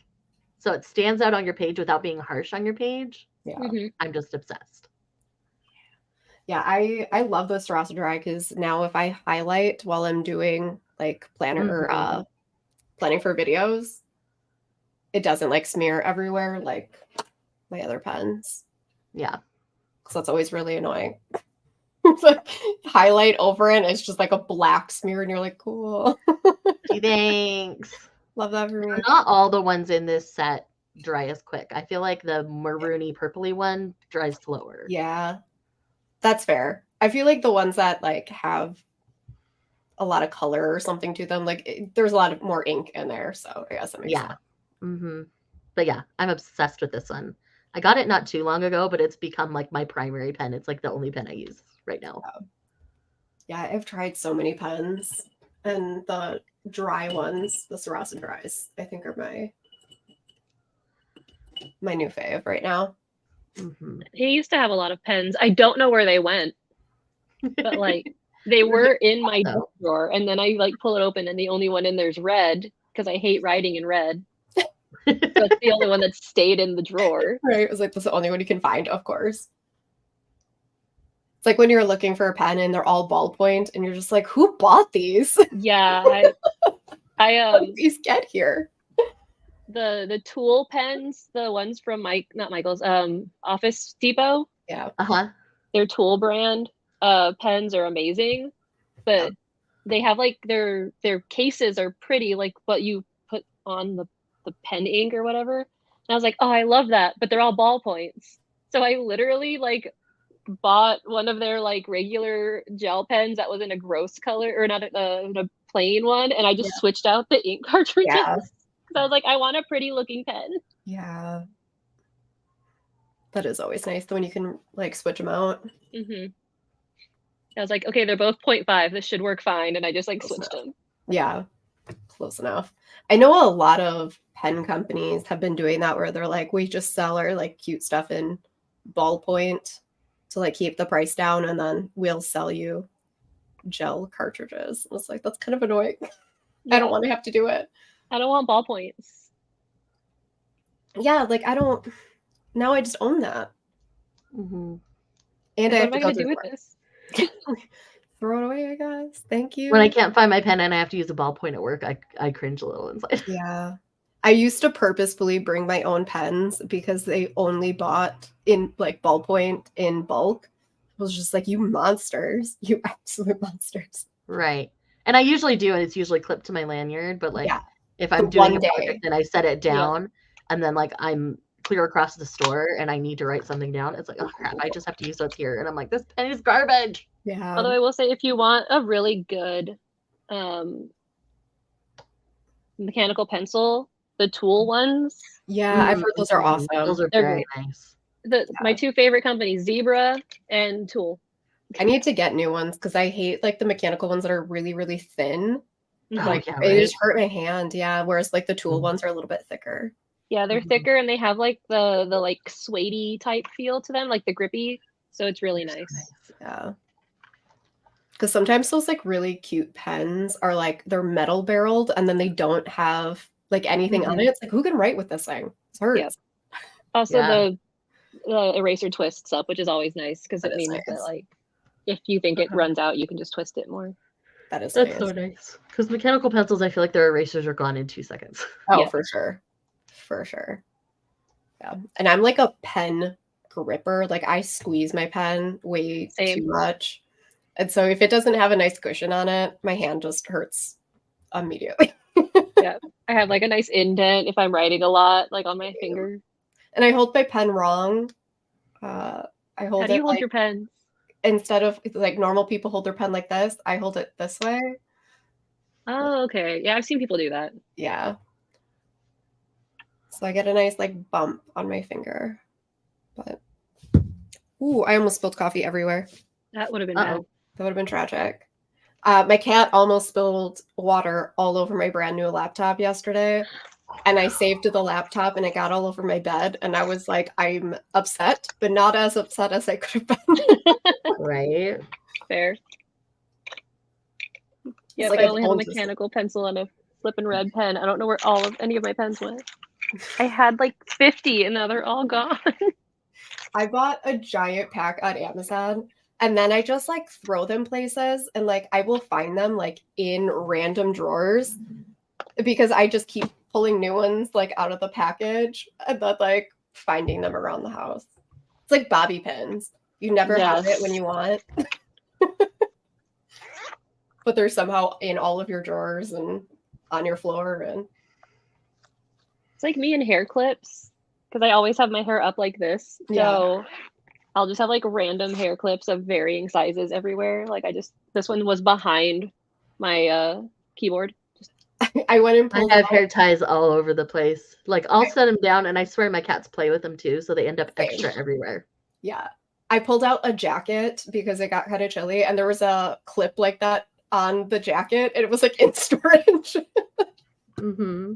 So it stands out on your page without being harsh on your page.
yeah,
Mhm.
I'm just obsessed.
yeah. I love the Sarasa Dry because now if I highlight while I'm doing like planner or
Mhm.
planning for videos, it doesn't like smear everywhere like my other pens.
Yeah.
Because that's always really annoying. It's like highlight over it, and it's just like a black smear, and you're like, cool.
Gee, thanks.
Love that for me.
Not all the ones in this set dry as quick. I feel like the maroony purpley one dries slower.
Yeah, that's fair. I feel like the ones that like have a lot of color or something to them, like there's a lot of more ink in there, so I guess that makes
Yeah.
sense.
Mm-hmm. But yeah, I'm obsessed with this one. I got it not too long ago, but it's become like my primary pen. It's like the only pen I use right now.
Yeah, I've tried so many pens, and the dry ones, the Sarasa dries, I think are my new fave right now.
Mm-hmm.
He used to have a lot of pens. I don't know where they went, but like they were in my
Oh.
drawer, and then I like pull it open, and the only one in there's red because I hate writing in red. So it's the only one that stayed in the drawer.
Right? It was like that's the only one you can find, of course. It's like when you're looking for a pen and they're all ballpoint, and you're just like, who bought these?
Yeah, I
How did these get here?
the Tool pens, the ones from not Michael's, Office Depot,
Yeah.
Uh-huh.
their Tool brand pens are amazing, but they have like their cases are pretty, like what you put on the pen ink or whatever. And I was like, oh, I love that, but they're all ballpoints. So I literally like bought one of their like regular gel pens that was in a gross color or not a plain one, and I just switched out the ink cartridges.
Yeah.
So I was like, I want a pretty looking pen.
Yeah. That is always nice when you can like switch them out.
Mm-hmm. I was like, okay, they're both 0.5. This should work fine. And I just like
Close
switched them.
Yeah. Close enough. I know a lot of pen companies have been doing that where they're like, we just sell our like cute stuff in ballpoint to like keep the price down, and then we'll sell you gel cartridges. And it's like, that's kind of annoying. I don't want to have to do it.
I don't want ballpoints.
Yeah, like I don't. Now I just own that.
Mm-hmm.
And
What
I have
am
to
I
go
going to
through
do with
the-
this?
Throw it away, I guess. Thank you.
When I can't find my pen and I have to use a ballpoint at work, I cringe a little inside.
Yeah. I used to purposefully bring my own pens because they only bought in like ballpoint in bulk. I was just like, you monsters. You absolute monsters.
Right. And I usually do, and it's usually clipped to my lanyard, but like
Yeah.
if I'm
The
doing
one
a
day.
project and I set it down and then like I'm clear across the store and I need to write something down, it's like, oh crap, I just have to use what's here. And I'm like, this pen is garbage.
Yeah.
Although I will say, if you want a really good mechanical pencil, the Tool ones,
Yeah, I've heard those are
Mhm.
awesome.
Those are
They're
very
great.
nice.
my two favorite companies, Zebra and Tool.
I need to get new ones because I hate like the mechanical ones that are really, really thin.
Oh,
Like
yeah,
they
right?
just hurt my hand. Yeah. Whereas like the Tool
Mhm.
ones are a little bit thicker.
Yeah, they're
Mhm.
thicker and they have like the like suede type feel to them, like the grippy. So it's really nice.
Yeah. Because sometimes those like really cute pens are like they're metal barreled and then they don't have like anything on
Mhm.
it. It's like who can write with this thing? It hurts.
Yep. Also,
Yeah.
the eraser twists up, which is always nice because
That
it
is
means that
nice.
like if you think it
Uh-huh.
runs out, you can just twist it more.
That is
That's
nice.
so nice. Because mechanical pencils, I feel like their erasers are gone in 2 seconds.
Oh,
Yeah.
for sure. For sure. Yeah. And I'm like a pen gripper. Like I squeeze my pen way
Same.
too much. And so if it doesn't have a nice cushion on it, my hand just hurts immediately.
Yeah. I have like a nice indent if I'm writing a lot, like on my finger.
And I hold my pen wrong. I
How
hold
do you
it
hold
like
your pens?
instead of like normal people hold their pen like this, I hold it this way.
Oh, okay. Yeah, I've seen people do that.
Yeah. So I get a nice like bump on my finger. But ooh, I almost spilled coffee everywhere.
That would have been
Uh-oh.
bad.
That would have been tragic. My cat almost spilled water all over my brand new laptop yesterday. And I saved the laptop and it got all over my bed. And I was like, I'm upset, but not as upset as I could have been.
Right?
Fair. Yep,
like
I
I've
only have a
owned this.
mechanical pencil and a flippin' red pen. I don't know where any of my pens went. I had like 50 and now they're all gone.
I bought a giant pack on Amazon and then I just like throw them places and like I will find them like in random drawers because I just keep pulling new ones like out of the package and then like finding them around the house. It's like bobby pins. You never have it when
Yes.
you want. But they're somehow in all of your drawers and on your floor and
It's like me and hair clips because I always have my hair up like this.
yeah.
So I'll just have like random hair clips of varying sizes everywhere. Like this one was behind my keyboard.
I went and
I
pulled
have
out
hair ties all over the place. Like I'll set them down, and I swear my cats play with them too, so they end up
Same.
extra everywhere.
Yeah. I pulled out a jacket because it got kind of chilly and there was a clip like that on the jacket and it was like in storage.
Mm-hmm.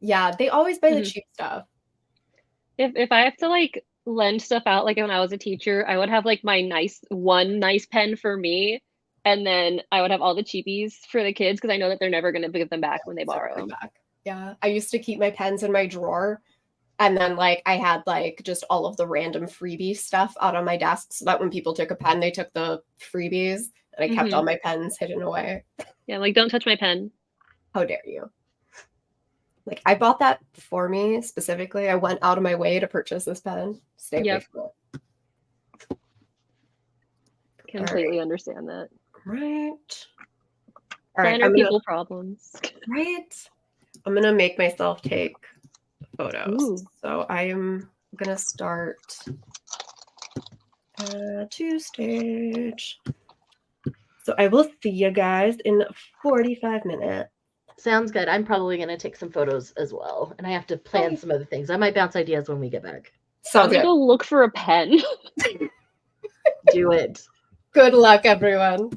Yeah, they always buy the
Mhm.
cheap stuff.
If I have to like lend stuff out, like when I was a teacher, I would have like my one nice pen for me, and then I would have all the cheapies for the kids because I know that they're never going to give them back when they
So
borrow
coming
them.
back. Yeah. I used to keep my pens in my drawer and then like I had like just all of the random freebie stuff out on my desk so that when people took a pen, they took the freebies and I kept all my pens hidden away.
Yeah, like don't touch my pen.
How dare you? Like I bought that for me specifically. I went out of my way to purchase this pen. Stay away
Yep.
from it.
Completely understand that.
Right. All right.
Planner people problems.
Right. I'm gonna make myself take photos.
Ooh.
So I am gonna start to stage. So I will see you guys in 45 minutes.
Sounds good. I'm probably gonna take some photos as well, and I have to plan
Okay.
some other things. I might bounce ideas when we get back.
I'm
Sounds
gonna
good.
go look for a pen.
Do it.
Good luck, everyone.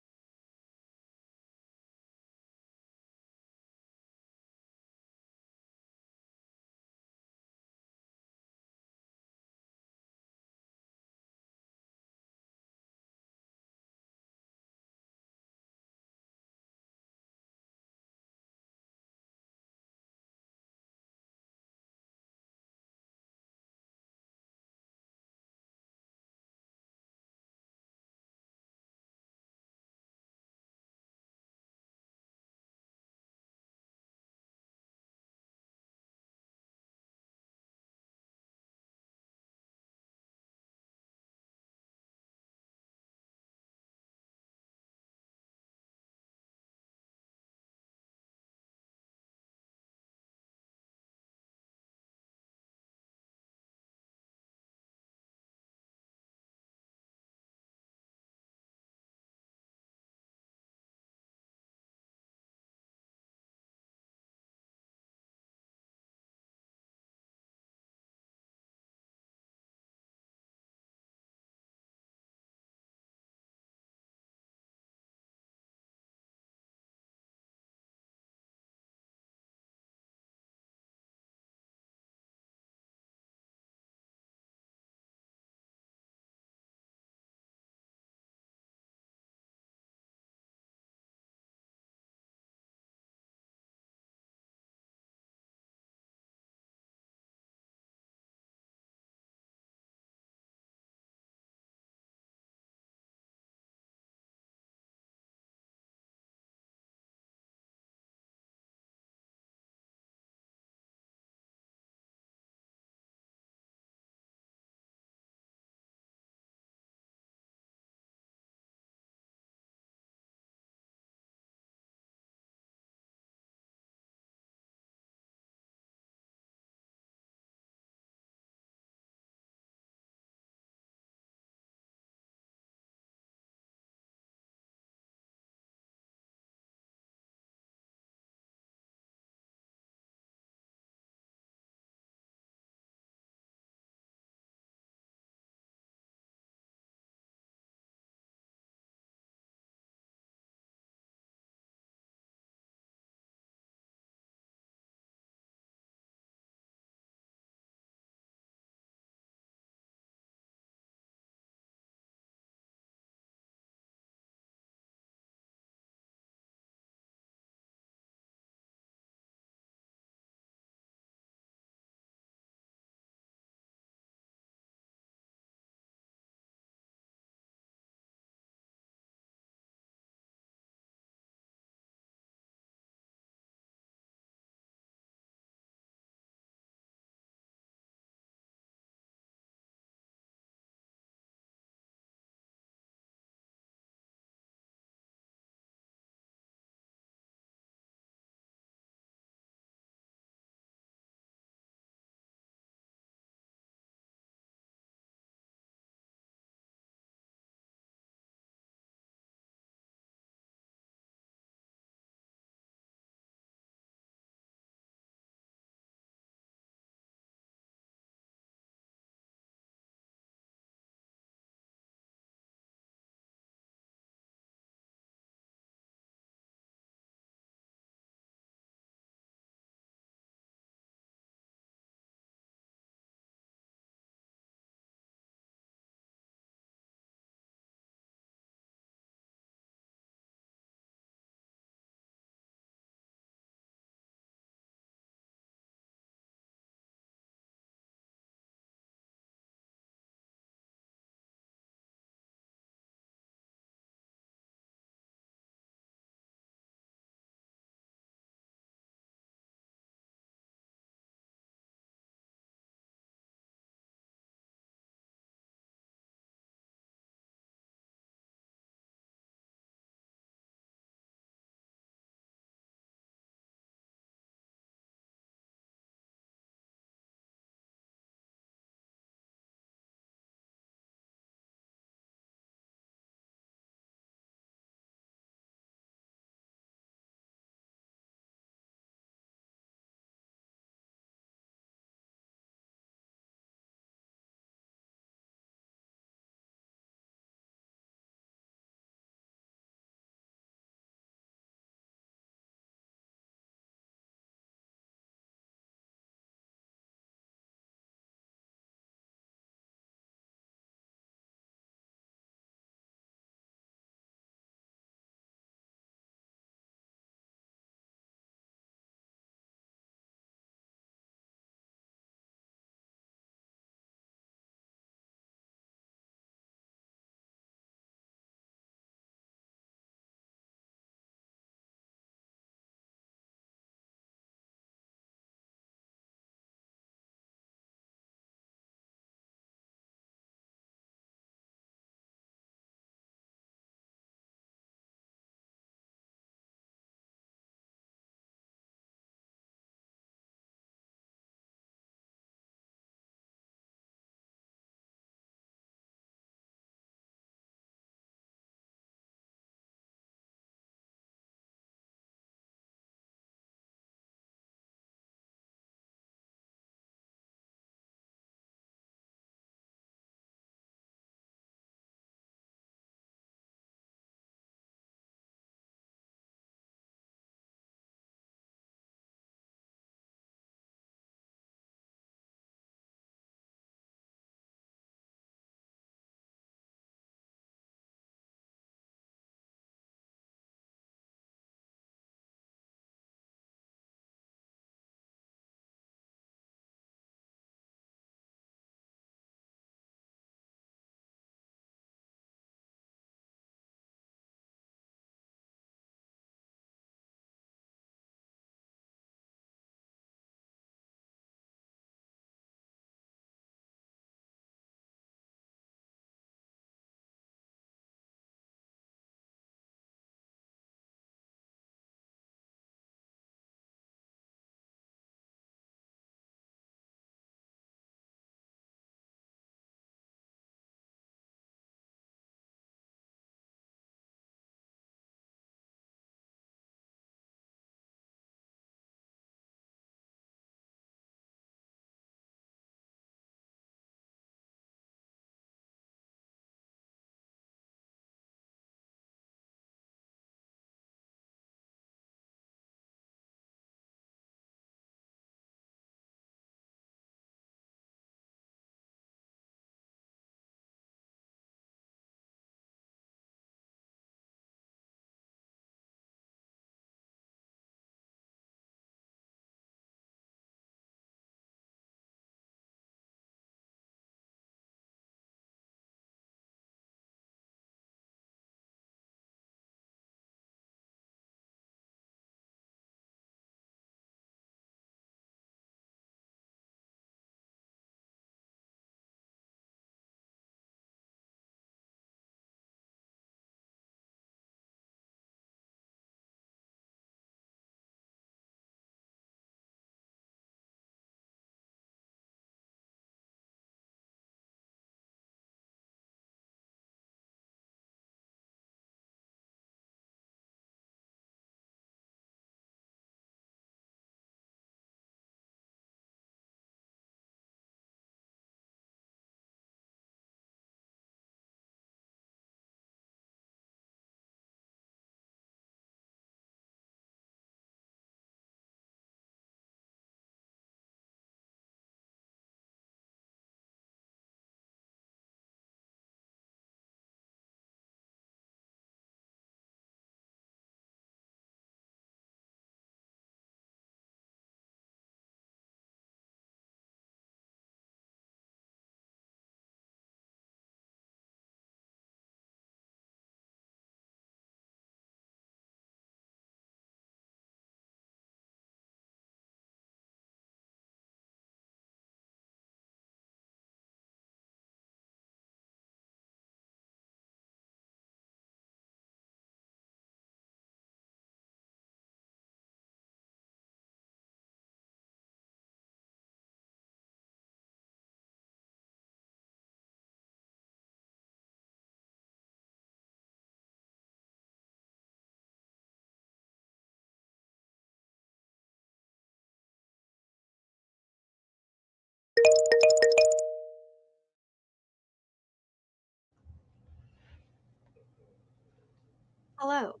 Hello.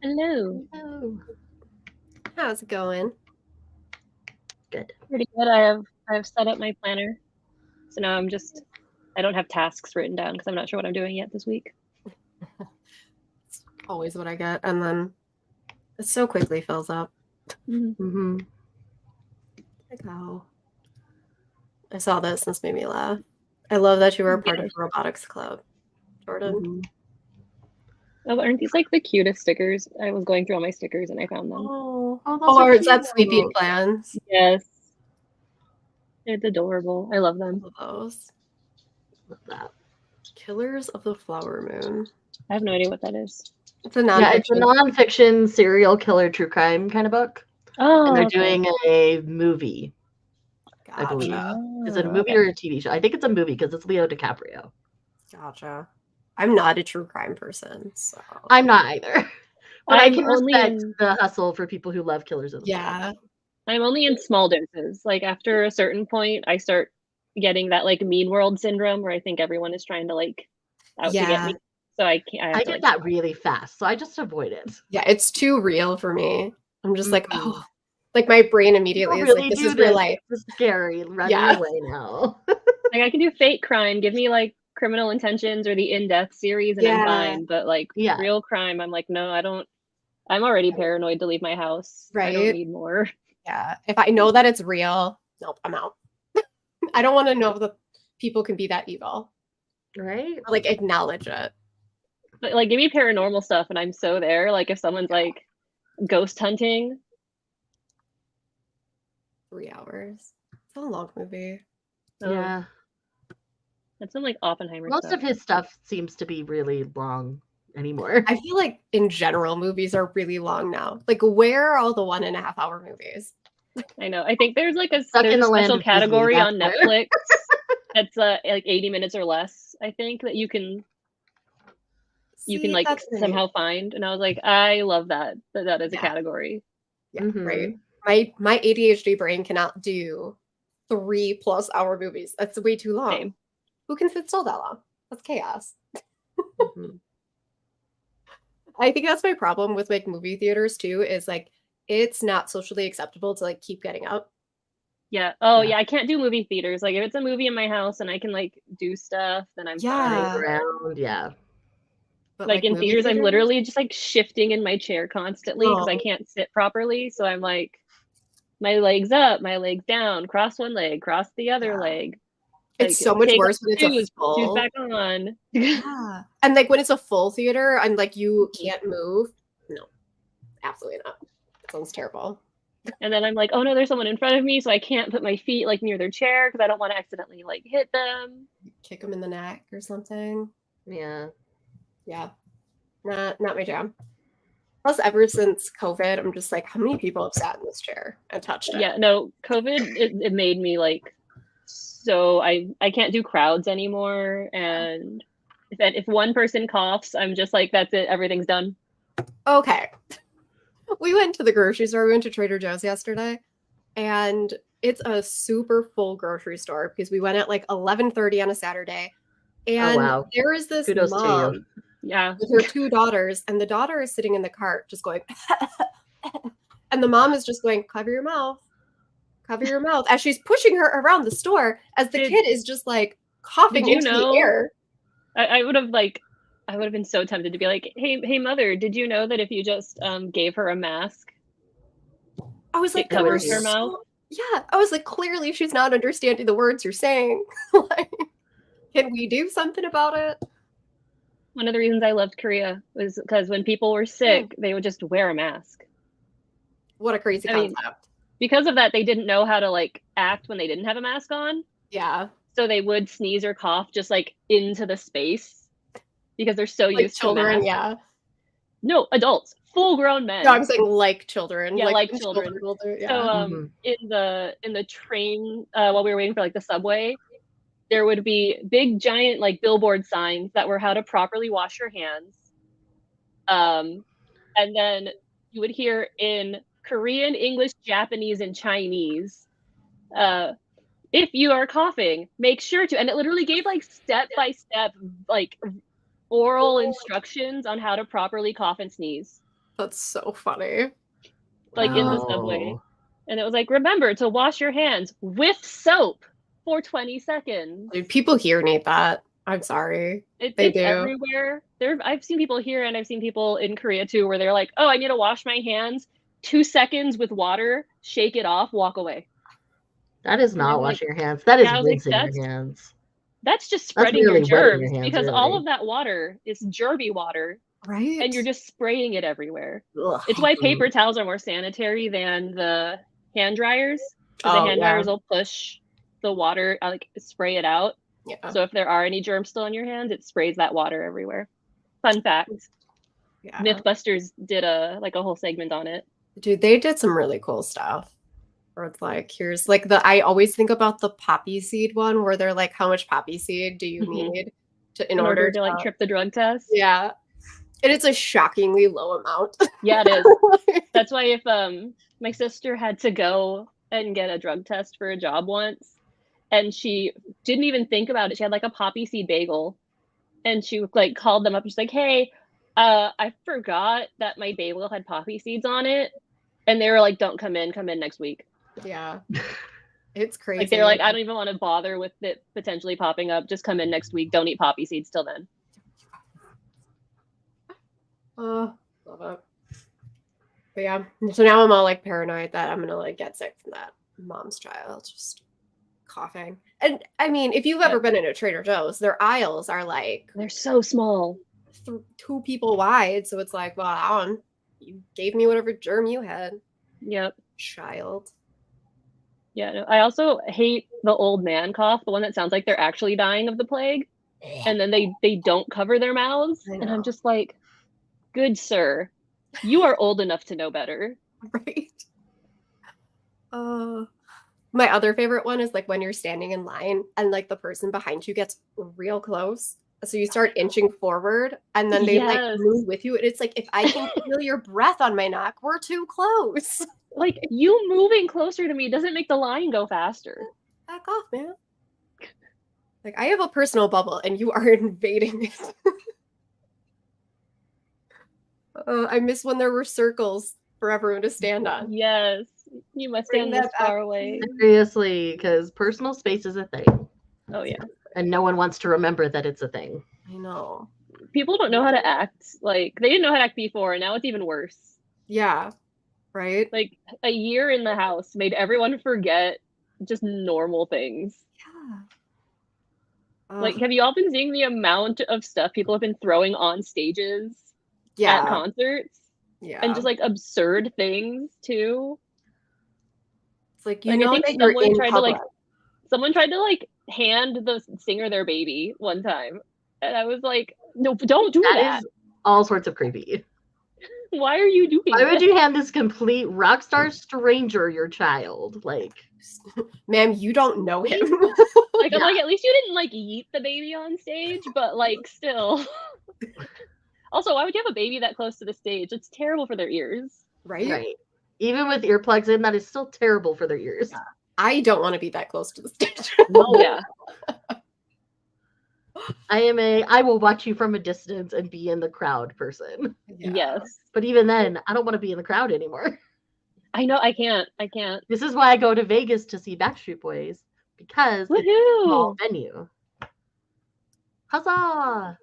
Hello.
Oh,
How's it going?
good.
Pretty good. I have set up my planner. So now I don't have tasks written down because I'm not sure what I'm doing yet this week.
It's always what I get, and then it so quickly fills up.
Mm-hmm.
Like, oh, I saw this and this made me laugh. I love that you were a part of the robotics club, Jordan.
Mm-hmm.
Oh, aren't these like the cutest stickers? I was going through all my stickers and I found them.
Oh,
Oh, those are
or is that
cute.
Sleeping Plans?
Yes. It's adorable. I love them.
Love those.
Love that.
Killers of the Flower Moon.
I have no idea what that is.
It's a
Yeah, it's a
nonfiction.
nonfiction serial killer true crime kind of book.
Oh,
And they're
okay.
doing a movie. I believe.
Gotcha.
Is it a
Oh,
movie
okay.
or a TV show? I think it's a movie because it's Leo DiCaprio.
Gotcha. I'm not a true crime person, so
I'm not either. But I
I'm
can
only
respect
in-
the hustle for people who love Killers of the Flower
yeah.
Moon.
I'm only in small doses. Like after a certain point, I start getting that like Mean World syndrome where I think everyone is trying to like out to get
Yeah.
me. So I can't. I have
I
to
get
like.
that really fast, so I just avoid it.
Yeah, it's too real for me. I'm just like,
Mhm.
oh, like my brain
People
immediately is
really
like, this
do
is real
this.
life.
This is scary. Run
Yeah.
away now.
Like I can do fake crime. Give me like Criminal Intentions or the In Death series, and
Yeah.
I'm fine. But like
Yeah.
real crime, I'm like, no, I don't. I'm already paranoid to leave my house. I don't
Right.
need more.
Yeah. If I know that it's real, nope, I'm out. I don't want to know that people can be that evil.
Right?
Or, like acknowledge it.
But like, give me paranormal stuff, and I'm so there. Like if someone's like ghost hunting,
3 hours. It's a long movie.
oh,
Yeah.
that's some like Oppenheimer
Most
stuff.
of his stuff seems to be really long anymore.
I feel like in general movies are really long now. Like where are all the 1.5 hour movies?
I know. I think there's like a
Stuck in
there's a
the land
special
of Disney,
category
that's
on
where.
Netflix that's like 80 minutes or less. I think that you can
See,
like
that's great.
somehow find. And I was like, I love that is a
Yeah.
category.
Yeah,
Mhm.
right. My ADHD brain cannot do 3+ hour movies. That's way too long.
Same.
Who can sit still that long? That's chaos.
Mhm.
I think that's my problem with like movie theaters too, is like it's not socially acceptable to like keep getting up.
Yeah. Oh
Yeah.
yeah. I can't do movie theaters. Like if it's a movie in my house and I can like do stuff, then I'm
Yeah.
fine.
Around, yeah.
But
Like in
movie
theaters, I'm
theaters?
literally just like shifting in my chair constantly because I
No.
can't sit properly. So I'm like, my legs up, my legs down, cross one leg, cross the other
Yeah.
leg.
It's
Like,
so much
take
worse
off
when it's a
shoes, put shoes
full.
back on.
Yeah. And like when it's a full theater and like you can't move. No, absolutely not. That sounds terrible.
And then I'm like, oh no, there's someone in front of me, so I can't put my feet like near their chair because I don't want to accidentally like hit them.
Kick them in the neck or something.
Yeah.
Yeah. Not my jam. Plus, ever since COVID, I'm just like, how many people have sat in this chair and touched it?
Yeah, no, COVID it made me like so I can't do crowds anymore, and if one person coughs, I'm just like, that's it, everything's done.
Okay. We went to the grocery store. We went to Trader Joe's yesterday, and it's a super full grocery store because we went at like 11:30 on a Saturday. And
wow.
there is this
Kudos to you.
mom
Yeah.
with her 2 daughters, and the daughter is sitting in the cart just going, and the mom is just going, cover your mouth, as she's pushing her around the store as the
Did-
kid is just like coughing
Did you
into
know-
the air.
I would have been so tempted to be like, hey mother, did you know that if you just gave her a mask,
I was like,
it
that
covers
was
her
so-
mouth?
Yeah, I was like, clearly she's not understanding the words you're saying. Like, can we do something about it?
One of the reasons I loved Korea was because when people were sick, they would just wear a mask.
What a crazy
I mean,
concept.
Because of that, they didn't know how to like act when they didn't have a mask on.
Yeah,
So they would sneeze or cough just like into the space because they're so
like
used to
children.
masks.
Yeah,
No, adults, full-grown men.
no, I'm saying like children.
Yeah, like
when
children.
will do- yeah.
So
Mhm.
in the train while we were waiting for like the subway, there would be big giant like billboard signs that were how to properly wash your hands. And then you would hear in Korean, English, Japanese, and Chinese, if you are coughing, make sure to, and it literally gave like step by step like oral instructions on how to properly cough and sneeze,
That's so funny.
like in the subway.
Oh.
And it was like, remember to wash your hands with soap for 20 seconds.
Dude, people here need that. I'm sorry. They
It's
do.
everywhere. I've seen people here and I've seen people in Korea too where they're like, oh, I need to wash my hands 2 seconds with water, shake it off, walk away.
That is
I'm
not
like-
washing your hands. That is
Yeah, I was like,
rinsing
that's-
your hands.
That's just spreading
really
your
wetting your
germs
hands,
because all
really.
of that water is germy water
Right?
and you're just spraying it everywhere.
Ugh.
It's why paper towels are more sanitary than the hand dryers. Because
Oh,
the hand
yeah.
dryers will push the water, like spray it out.
Yeah.
So if there are any germs still in your hands, it sprays that water everywhere. Fun fact.
Yeah.
Mythbusters did a whole segment on it.
Dude, they did some really cool stuff. Where it's like, here's like I always think about the poppy seed one where they're like, how much poppy seed do you
Mhm.
need
In order to like trip the drug test.
Yeah. And it's a shockingly low amount.
Yeah, it is. That's why if my sister had to go and get a drug test for a job once and she didn't even think about it. She had like a poppy seed bagel and she like called them up and she's like, hey, I forgot that my bagel had poppy seeds on it. And they were like, don't come in next week.
Yeah. It's crazy.
Like they're like, I don't even want to bother with it potentially popping up. Just come in next week. Don't eat poppy seeds till then.
Oh, love it. But yeah, so now I'm all like paranoid that I'm gonna like get sick from that mom's child just coughing. And I mean, if you've ever been in a Trader Joe's, their aisles are like
They're so small.
2 people wide, so it's like, well, I don't, you gave me whatever germ you had,
Yep.
child.
Yeah. No, I also hate the old man cough, the one that sounds like they're actually dying of the plague, and then they don't cover their mouths,
I
and
know.
I'm just like, good sir, you are old enough to know better.
Right. My other favorite one is like when you're standing in line and like the person behind you gets real close. So you start inching forward and then they like
Yes.
move with you. And it's like, if I can feel your breath on my neck, we're too close.
Like you moving closer to me doesn't make the line go faster.
Back off, man. Like I have a personal bubble and you are invading it. I miss when there were circles for everyone to stand on.
Yes. You must
Bring
stand
that
this
back,
far away.
Seriously, because personal space is a thing.
Oh yeah.
And no one wants to remember that it's a thing.
I know.
People don't know how to act. Like they didn't know how to act before, and now it's even worse.
Yeah. Right?
Like a year in the house made everyone forget just normal things.
Yeah.
Like, have you all been seeing the amount of stuff people have been throwing on stages at
yeah.
concerts?
Yeah.
And just like absurd things too.
It's like you
Like, I
know
think
that you're
someone
in
tried to,
public.
like, someone tried to like hand the singer their baby one time. And I was like, no, don't do that.
That is all sorts of creepy.
Why are you doing
Why would
that?
you hand this complete rock star stranger your child? Like,
Ma'am, you don't know him.
Like, I'm like, at least you didn't like yeet the baby on stage, but like still. Also, why would you have a baby that close to the stage? It's terrible for their ears.
right?
right. Even with earplugs in, that is still terrible for their ears.
Yeah. I don't want to be that close to the stage.
Yeah.
I will watch you from a distance and be in the crowd person.
Yeah.
Yes.
But even then, I don't want to be in the crowd anymore.
I know. I can't.
This is why I go to Vegas to see Backstreet Boys, because it's a small
Woohoo!
venue. Huzzah!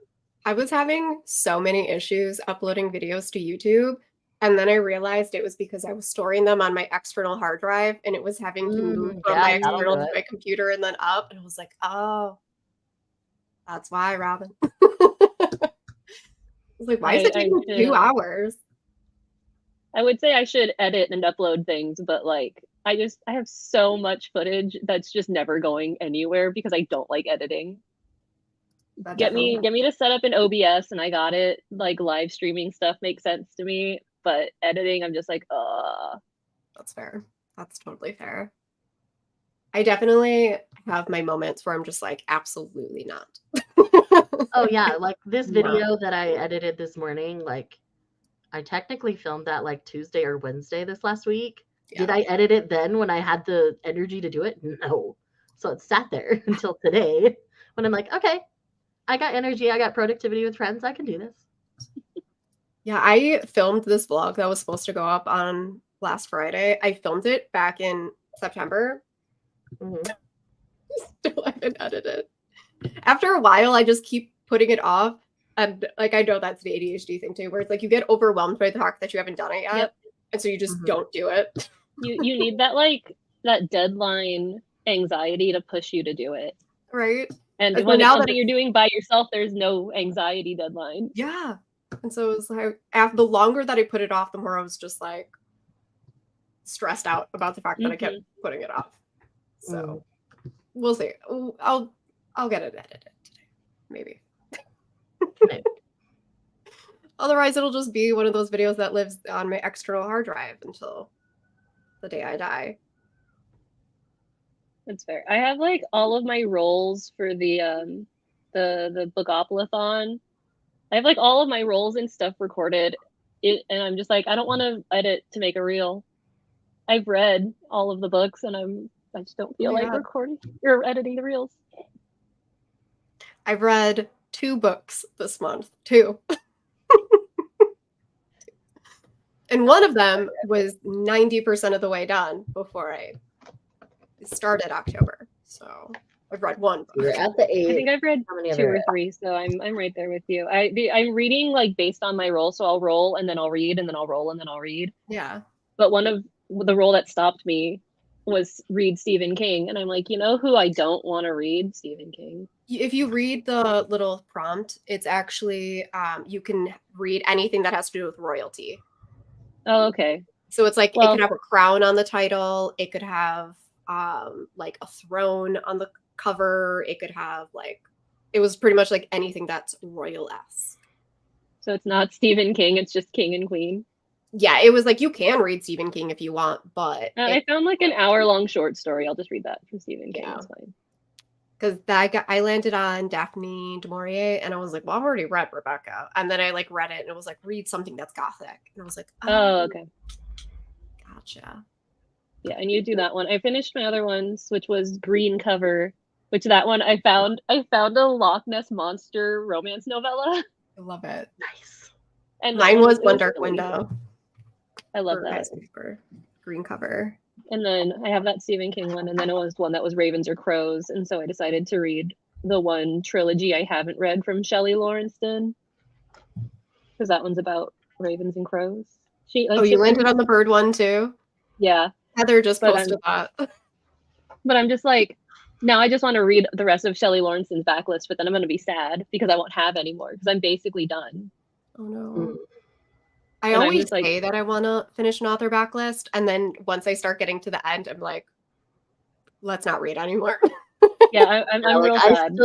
I was having so many issues uploading videos to YouTube. And then I realized it was because I was storing them on my external hard drive and it was having to move from my
yeah, that'll
external
do
to
it.
my computer and then up. And I was like, oh, that's why, Robin. I was like, why is it
I
taking
should-
2 hours?
I would say I should edit and upload things, but like I have so much footage that's just never going anywhere because I don't like editing.
That
Get me
definitely-
to set up an OBS and I got it. Like live streaming stuff makes sense to me, but editing I'm just like,
That's fair. That's totally fair. I definitely have my moments where I'm just like, absolutely not.
Oh yeah, like this
No.
video that I edited this morning, like I technically filmed that like Tuesday or Wednesday this last week. Did
Yeah.
I edit it then when I had the energy to do it? No. So it sat there until today when I'm like, okay, I got energy. I got productivity with friends. I can do this.
Yeah, I filmed this vlog that was supposed to go up on last Friday. I filmed it back in September.
Mhm.
Still haven't edited. After a while, I just keep putting it off. And like I know that's the ADHD thing too, where it's like you get overwhelmed by the fact that you haven't done it yet.
Yep.
And so you just
Mhm.
don't do it.
You need that like that deadline anxiety to push you to do it.
Right?
And
And so
when it's
now that
something you're doing by yourself, there's no anxiety deadline.
yeah. And so it was like after the longer that I put it off, the more I was just like stressed out about the fact that I kept putting it off. So we'll see. I'll get it edited today. Maybe. Otherwise it'll just be one of those videos that lives on my external hard drive until the day I die.
That's fair. I have like all of my roles for the Bookopolython. I have like all of my roles and stuff recorded. And I'm just like, I don't want to edit to make a reel. I've read all of the books and I just don't feel like recording or editing the reels.
I've read 2 books this month. 2. And one of them was 90% of the way done before I started October. So I've read 1 book.
You're at the 8.
I think I've read
How many
2 or 3, so I'm right there with you. I'm reading like based on my role, so I'll roll and then I'll read and then I'll roll and then I'll read.
Yeah.
But one of the role that stopped me was read Stephen King, and I'm like, you know who I don't want to read? Stephen King.
If you read the little prompt, it's actually you can read anything that has to do with royalty.
Oh, okay.
So it's like it could have a crown on the title. It could have like a throne on the cover. It could have like it was pretty much like anything that's royal-esque.
So it's not Stephen King. It's just King and Queen.
Yeah, it was like you can read Stephen King if you want, but
I found like an hour-long short story. I'll just read that from Stephen King.
Yeah.
That's fine.
Because I landed on Daphne du Maurier, and I was like, well, I've already read Rebecca, and then I like read it, and it was like, read something that's gothic, and I was like,
oh okay,
gotcha.
Yeah, and you do that one. I finished my other ones, which was Green Cover, which that one I found a Loch Ness Monster romance novella.
I love it.
Nice.
And
mine was One
really
Dark
silly.
Window.
I love that.
Green cover.
And then I have that Stephen King one, and then it was one that was Ravens or Crows, and so I decided to read the one trilogy I haven't read from Shelley Lawrence-Dunn, because that one's about ravens and crows. You
landed on the bird one too?
Yeah.
Heather just posted that.
But I'm just like, now I just want to read the rest of Shelley Lawrence-Dunn's backlist, but then I'm going to be sad because I won't have any more because I'm basically done.
Oh no. I always say that I want to finish an author backlist, and then once I start getting to the end, I'm like, let's not read anymore.
Yeah, I'm real sad.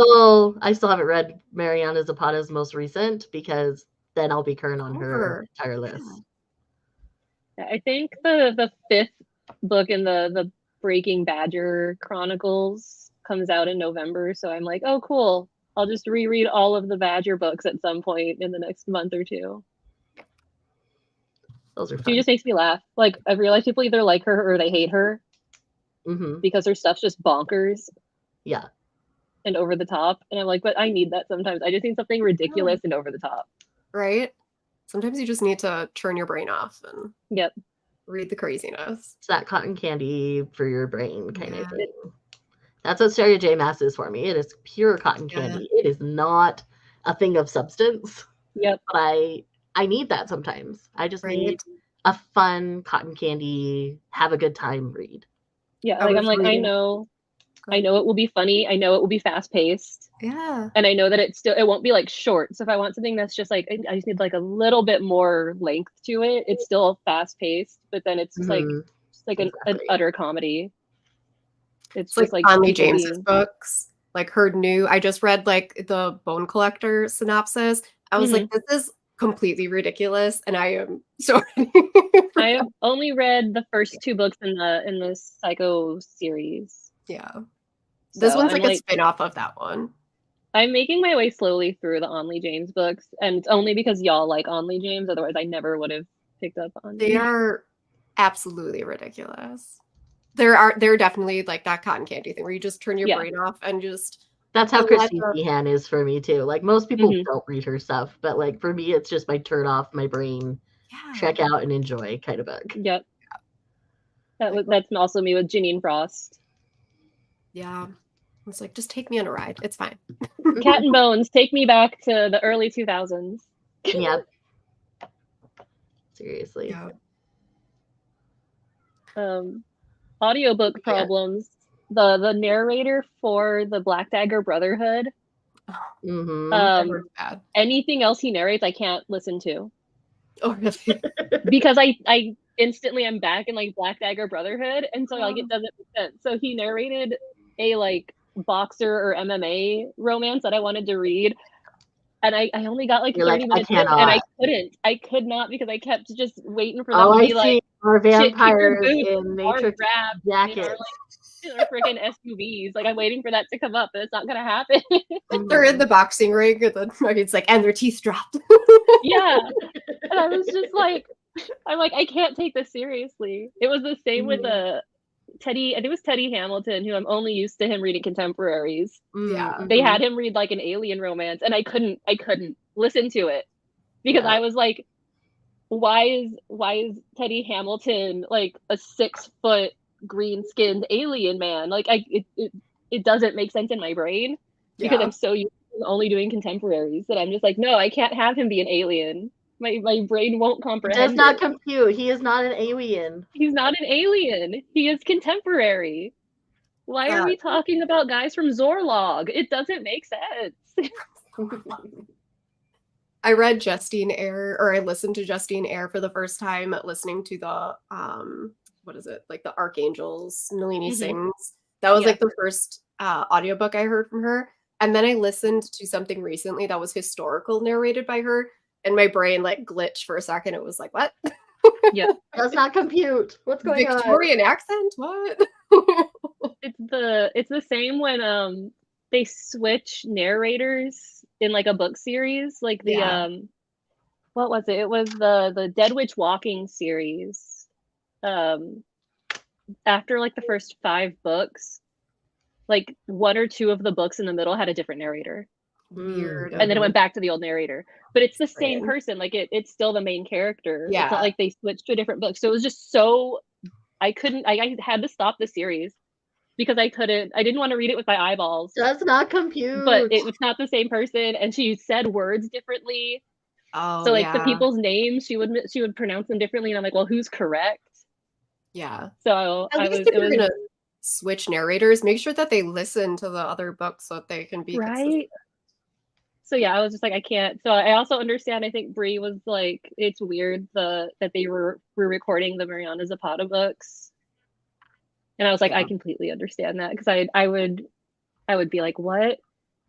I still haven't read Mariana Zapata's most recent because then I'll be current on her entire list.
I think the 5th book in the Breaking Badger Chronicles comes out in November, so I'm like, oh cool. I'll just reread all of the Badger books at some point in the next month or 2.
Those are fun.
She just makes me laugh. Like, I realize people either like her or they hate her because her stuff's just bonkers.
Yeah.
and
over the top. And I'm like, but I need that sometimes. I just need something ridiculous and over the top.
Right? Sometimes you just need to turn your brain off and read the craziness.
It's that cotton candy for your brain kind of thing. That's what Stereo J Mass is for me. It is pure cotton candy. It is not a thing of substance.
Yep.
But I need that sometimes. I just need a fun cotton candy, have a good time read.
Yeah, like I'm like, I know it will be funny. I know it will be fast paced.
Yeah.
And I know that it won't be like short. So if I want something that's just like, I just need like a little bit more length to it. It's still fast paced, but then it's just like an utter comedy. It's
like
just like
Conley James's books. Like her new, I just read like the Bone Collector synopsis. I was like, this is completely ridiculous, and I am sorry.
I have only read the first 2 books in the Psycho series.
Yeah. This one's like a spin-off of that one.
I'm making my way slowly through the Onley James books, and it's only because y'all like Onley James. Otherwise, I never would have picked up on.
They are absolutely ridiculous. They're definitely like that cotton candy thing where you just turn your brain off and just
That's how
The
Christine
letter-
Meehan is for me too. Like most people
Mhm.
don't read her stuff, but like for me, it's just my turn off my brain,
Yeah.
check out and enjoy kind of book.
Yep. That's also me with Janine Frost.
Yeah. It's like, just take me on a ride. It's fine.
Cat and Bones, take me back to the early 2000s.
Yeah. Seriously.
Yeah.
Audiobook
Yeah.
problems. The narrator for the Black Dagger Brotherhood.
Mm-hmm.
That was bad.
Anything else he narrates, I can't listen to
Oh, really?
because I instantly am back in like Black Dagger Brotherhood, and so like it doesn't make sense. So he narrated a like boxer or MMA romance that I wanted to read, and I only got like
You're
30
like, I
minutes in, and
cannot.
I could not because I kept just waiting for them
Oh,
to
I
be like,
see. Our
shit, keep your
vampires
boots
in
are
Matrix
wrapped in our
jackets.
like freaking SUVs. Like I'm waiting for that to come up, but it's not gonna happen.
They're in the boxing ring, and then it's like, and their teeth dropped.
Yeah. And I was just like, I'm like, I can't take this seriously. It was the same with Teddy, I think it was Teddy Hamilton, who I'm only used to him reading contemporaries.
Yeah.
They had him read like an alien romance, and I couldn't listen to it because I was like, why is Teddy Hamilton like a 6-foot green skinned alien man? Like it doesn't make sense in my brain because I'm so used to only doing contemporaries that I'm just like, no, I can't have him be an alien. My brain won't comprehend.
Does not compute. He is not an alien.
He's not an alien. He is contemporary. Why are we talking about guys from Zorlog? It doesn't make sense.
I read Justine Eyre, or I listened to Justine Eyre for the first time listening to the what is it? Like the Archangels, Nalini Sings. That was like the first audiobook I heard from her. And then I listened to something recently that was historical narrated by her, and my brain like glitched for a second. It was like, what?
Yeah.
Does not compute. What's going on?
Victorian accent? What?
It's the same when they switch narrators in like a book series. Like the what was it? It was the Dead Witch Walking series. After like the first 5 books, like 1 or 2 of the books in the middle had a different narrator.
Weird.
And then it went back to the old narrator. But it's the same person. Like it's still the main character.
Yeah.
It's not like they switched to a different book. So it was just so I had to stop the series because I didn't want to read it with my eyeballs.
Does not compute.
But it was not the same person, and she said words differently.
Oh,
so like the people's names, she would pronounce them differently, and I'm like, well, who's correct?
Yeah.
So
at least if you're gonna switch narrators, make sure that they listen to the other books so that they can be consistent.
So yeah, I was just like, I can't. So I also understand. I think Bree was like, it's weird that they were recording the Mariana Zapata books, and I was like, I completely understand that because I would be like, what?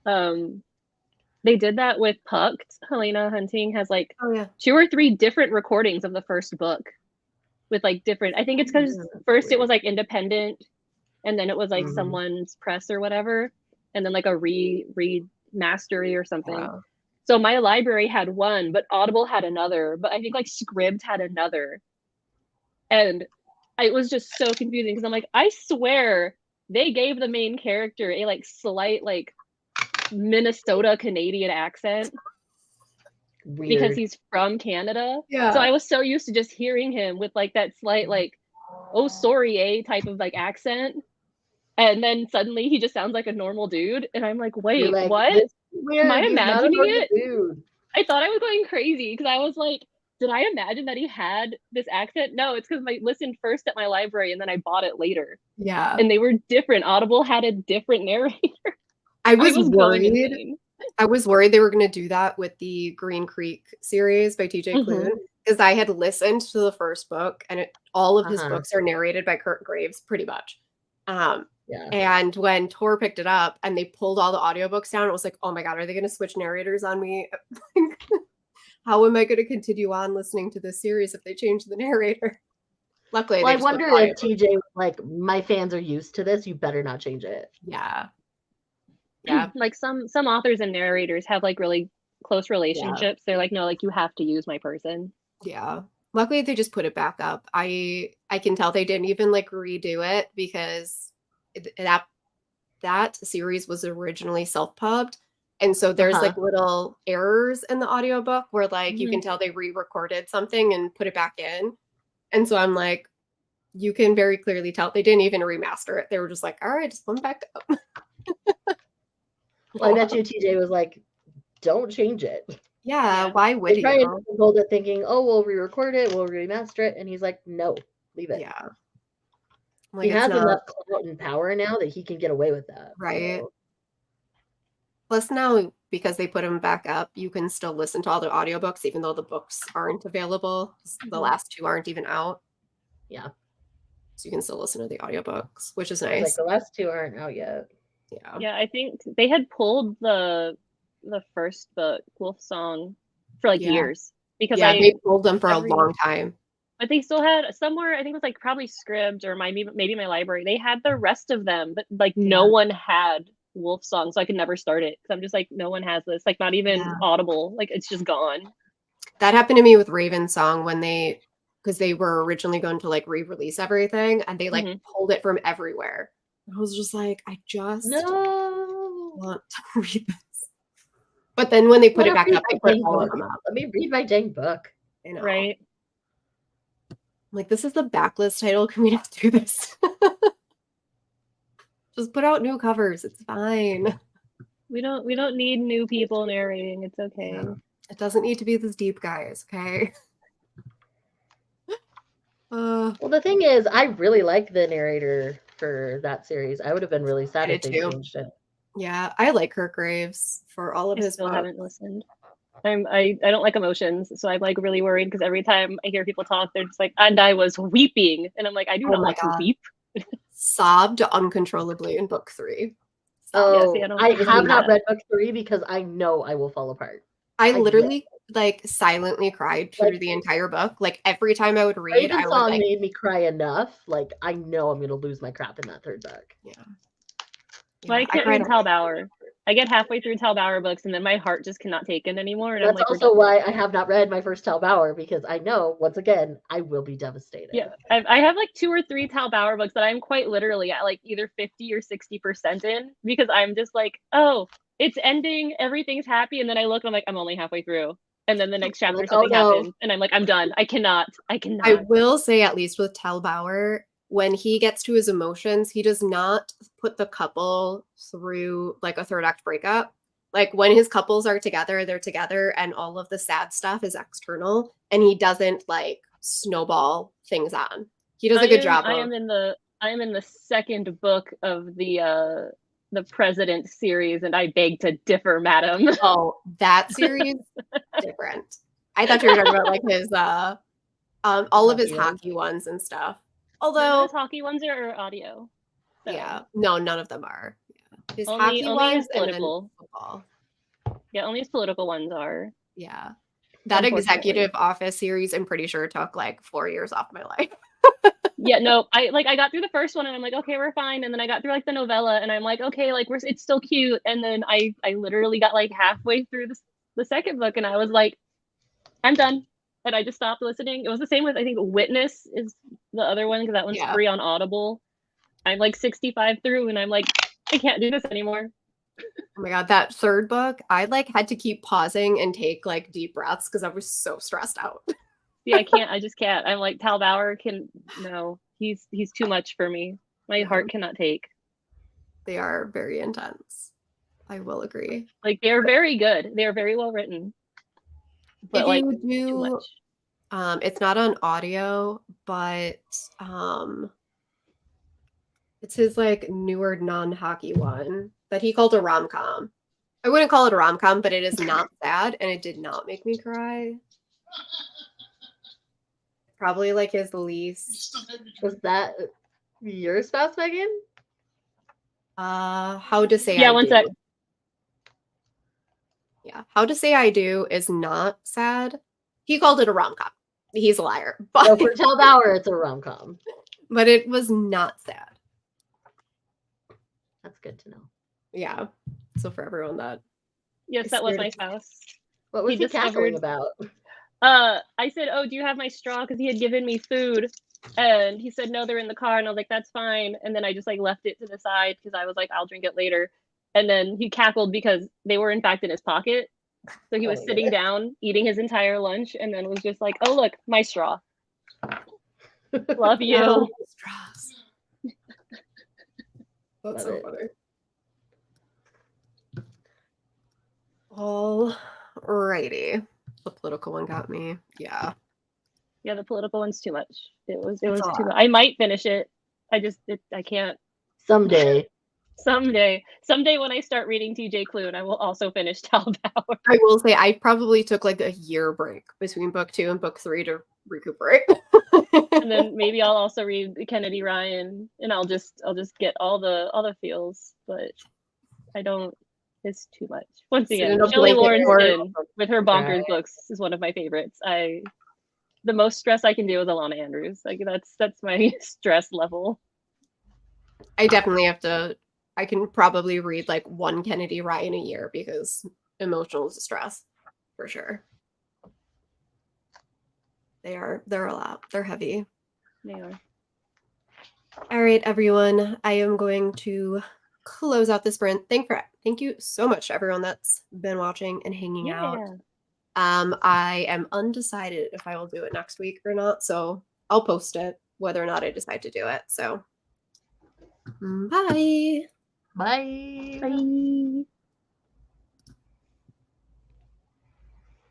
They did that with Pucked. Helena Hunting has like 2 or 3 different recordings of the first book with like different. I think it's because first it was like independent, and then it was like someone's press or whatever, and then like a remastery or something. Wow. So my library had one, but Audible had another, but I think like Scribd had another, and it was just so confusing because I'm like, I swear they gave the main character a like slight like Minnesota Canadian accent. Weird. Because he's from Canada. Yeah. So I was so used to just hearing him with like that slight like, oh sorry, type of like accent. And then suddenly he just sounds like a normal dude. And I'm like, wait, like, what? Am I imagining it? Dude. I thought I was going crazy because I was like, did I imagine that he had this accent? No, it's because I listened first at my library and then I bought it later.
Yeah.
And they were different. Audible had a different narrator.
I was worried. I was worried they were going to do that with the Green Creek series by TJ Klune because I had listened to the first book and all of his books are narrated by Kurt Graves pretty much. And when Tor picked it up and they pulled all the audiobooks down, it was like, oh my God, are they going to switch narrators on me? How am I going to continue on listening to this series if they change the narrator? Luckily,
I wonder if TJ like, my fans are used to this. You better not change it.
Yeah.
Like some authors and narrators have like really close relationships. They're like, no, like you have to use my person.
Yeah. Luckily they just put it back up. I can tell they didn't even like redo it because that that series was originally self-pubbed. And so there's like little errors in the audiobook where like you can tell they re-recorded something and put it back in. And so I'm like, you can very clearly tell they didn't even remaster it. They were just like, all right, just put them back up.
Well, I bet you TJ was like, don't change it.
Yeah, why would
They
you?
probably hold it thinking, oh, we'll re-record it, we'll remaster it. And he's like, no, leave it.
Yeah.
Like, he has enough clout and power now that he can get away with that.
Right.
So.
Plus now, because they put them back up, you can still listen to all the audiobooks, even though the books aren't available. The last 2 aren't even out.
Yeah.
So you can still listen to the audiobooks, which is nice.
Like the last 2 aren't out yet.
Yeah.
Yeah, I think they had pulled the first book, Wolfsong, for like years. Because
they pulled them for a long time.
But they still had somewhere, I think it was like probably Scribd or maybe my library. They had the rest of them, but like no one had Wolfsong, so I could never start it. Because I'm just like, no one has this. Like not even Audible. Like it's just gone.
That happened to me with Ravensong when because they were originally going to like re-release everything and they like pulled it from everywhere. I was just like, I just want to read this. But then when they put it back up, they put all of them up.
Let me read my dang book.
I know.
Right.
Like, this is the backlist title. Can we not do this? Just put out new covers. It's fine.
We don't need new people narrating. It's okay.
Yeah. It doesn't need to be this deep, guys. Okay.
Well, the thing is, I really like the narrator for that series. I would have been really sad if they changed it.
Yeah, I like Kirk Graves for all of his.
Still haven't listened. I don't like emotions, so I'm like really worried because every time I hear people talk, they're just like, and I was weeping, and I'm like, I do not like to weep.
Sobbed uncontrollably in book 3.
Oh, yeah, I have not read book 3 because I know I will fall apart.
I literally like silently cried through the entire book. Like every time I would read, I would
made me cry enough. Like I know I'm gonna lose my crap in that 3rd book.
Yeah.
Well, I can't read Tal Bauer. I get halfway through Tal Bauer books and then my heart just cannot take it anymore. And
that's also why I have not read my first Tal Bauer, because I know once again I will be devastated.
Yeah, I have like 2 or 3 Tal Bauer books that I'm quite literally at like either 50 or 60% in, because I'm just like, oh, it's ending, everything's happy, and then I look and I'm like, I'm only halfway through. And then the next chapter something happens, and I'm like, I'm done. I cannot. I
will say, at least with Tal Bauer, when he gets to his emotions, he does not put the couple through like a 3rd act breakup. Like when his couples are together, they're together, and all of the sad stuff is external, and he doesn't like snowball things on. He does a good job.
I am in the 2nd book of the President series, and I beg to differ, madam.
Oh, that series different. I thought you were talking about like his all of his hockey ones and stuff. Although
his hockey ones are audio.
So. Yeah, no, none of them are. Yeah. His
only
hockey ones
his political.
And then football.
Yeah, only his political ones are.
Yeah, that Executive Office series, I'm pretty sure took like 4 years off my life.
Yeah, no, I got through the first one and I'm like, okay, we're fine. And then I got through like the novella and I'm like, okay, like it's still cute. And then I literally got like halfway through the 2nd book and I was like, I'm done. And I just stopped listening. It was the same with, I think, Witness is the other one, because that one's free on Audible. I'm like 65 through and I'm like, I can't do this anymore.
Oh my God, that 3rd book, I like had to keep pausing and take like deep breaths because I was so stressed out.
Yeah, I just can't. I'm like, Tal Bauer no, he's too much for me. My heart cannot take.
They are very intense. I will agree.
Like they're very good. They are very well written. But like too much.
It's not on audio, but it's his like newer non-hockey one that he called a rom-com. I wouldn't call it a rom-com, but it is not sad, and it did not make me cry. Probably like his least.
Was that your spouse, Megan?
How to Say
I
Do.
One sec.
Yeah, How to Say I Do is not sad. He called it a rom-com. He's a liar. But
so for Tal Bauer, it's a rom-com.
But it was not sad.
That's good to know.
Yeah. So for everyone that.
Yes, that was my spouse.
What was he cackling about?
I said, oh, do you have my straw? Because he had given me food. And he said, no, they're in the car. And I was like, that's fine. And then I just like left it to the side because I was like, I'll drink it later. And then he cackled because they were in fact in his pocket. So he was
Oh,
sitting down, eating his entire lunch, and then was just like, oh, look, my straw. Love you.
Oh, straws. That's
Love
so
it.
funny. All righty. The political one got me. Yeah.
Yeah, the political one's too much. It was
a
too
lot.
much. I might finish it. I can't.
Someday.
Someday when I start reading TJ Klune, I will also finish Talbot.
I will say I probably took like a year break between book 2 and book 3 to recuperate.
And then maybe I'll also read Kennedy Ryan, and I'll just get all the feels. But I don't. It's too much. Once again,
Soon a
Shelley
blanket or-
Lawrence with her bonkers
Right.
books is one of my favorites. The most stress I can do is Alana Andrews. Like that's my stress level.
I definitely have to. I can probably read like one Kennedy Ryan a year because emotional distress, for sure. They're a lot. They're heavy.
They are.
All right, everyone. I am going to close out the sprint. Thank you so much to everyone that's been watching and hanging out. I am undecided if I will do it next week or not, so I'll post it whether or not I decide to do it. So bye.
Bye.
Bye.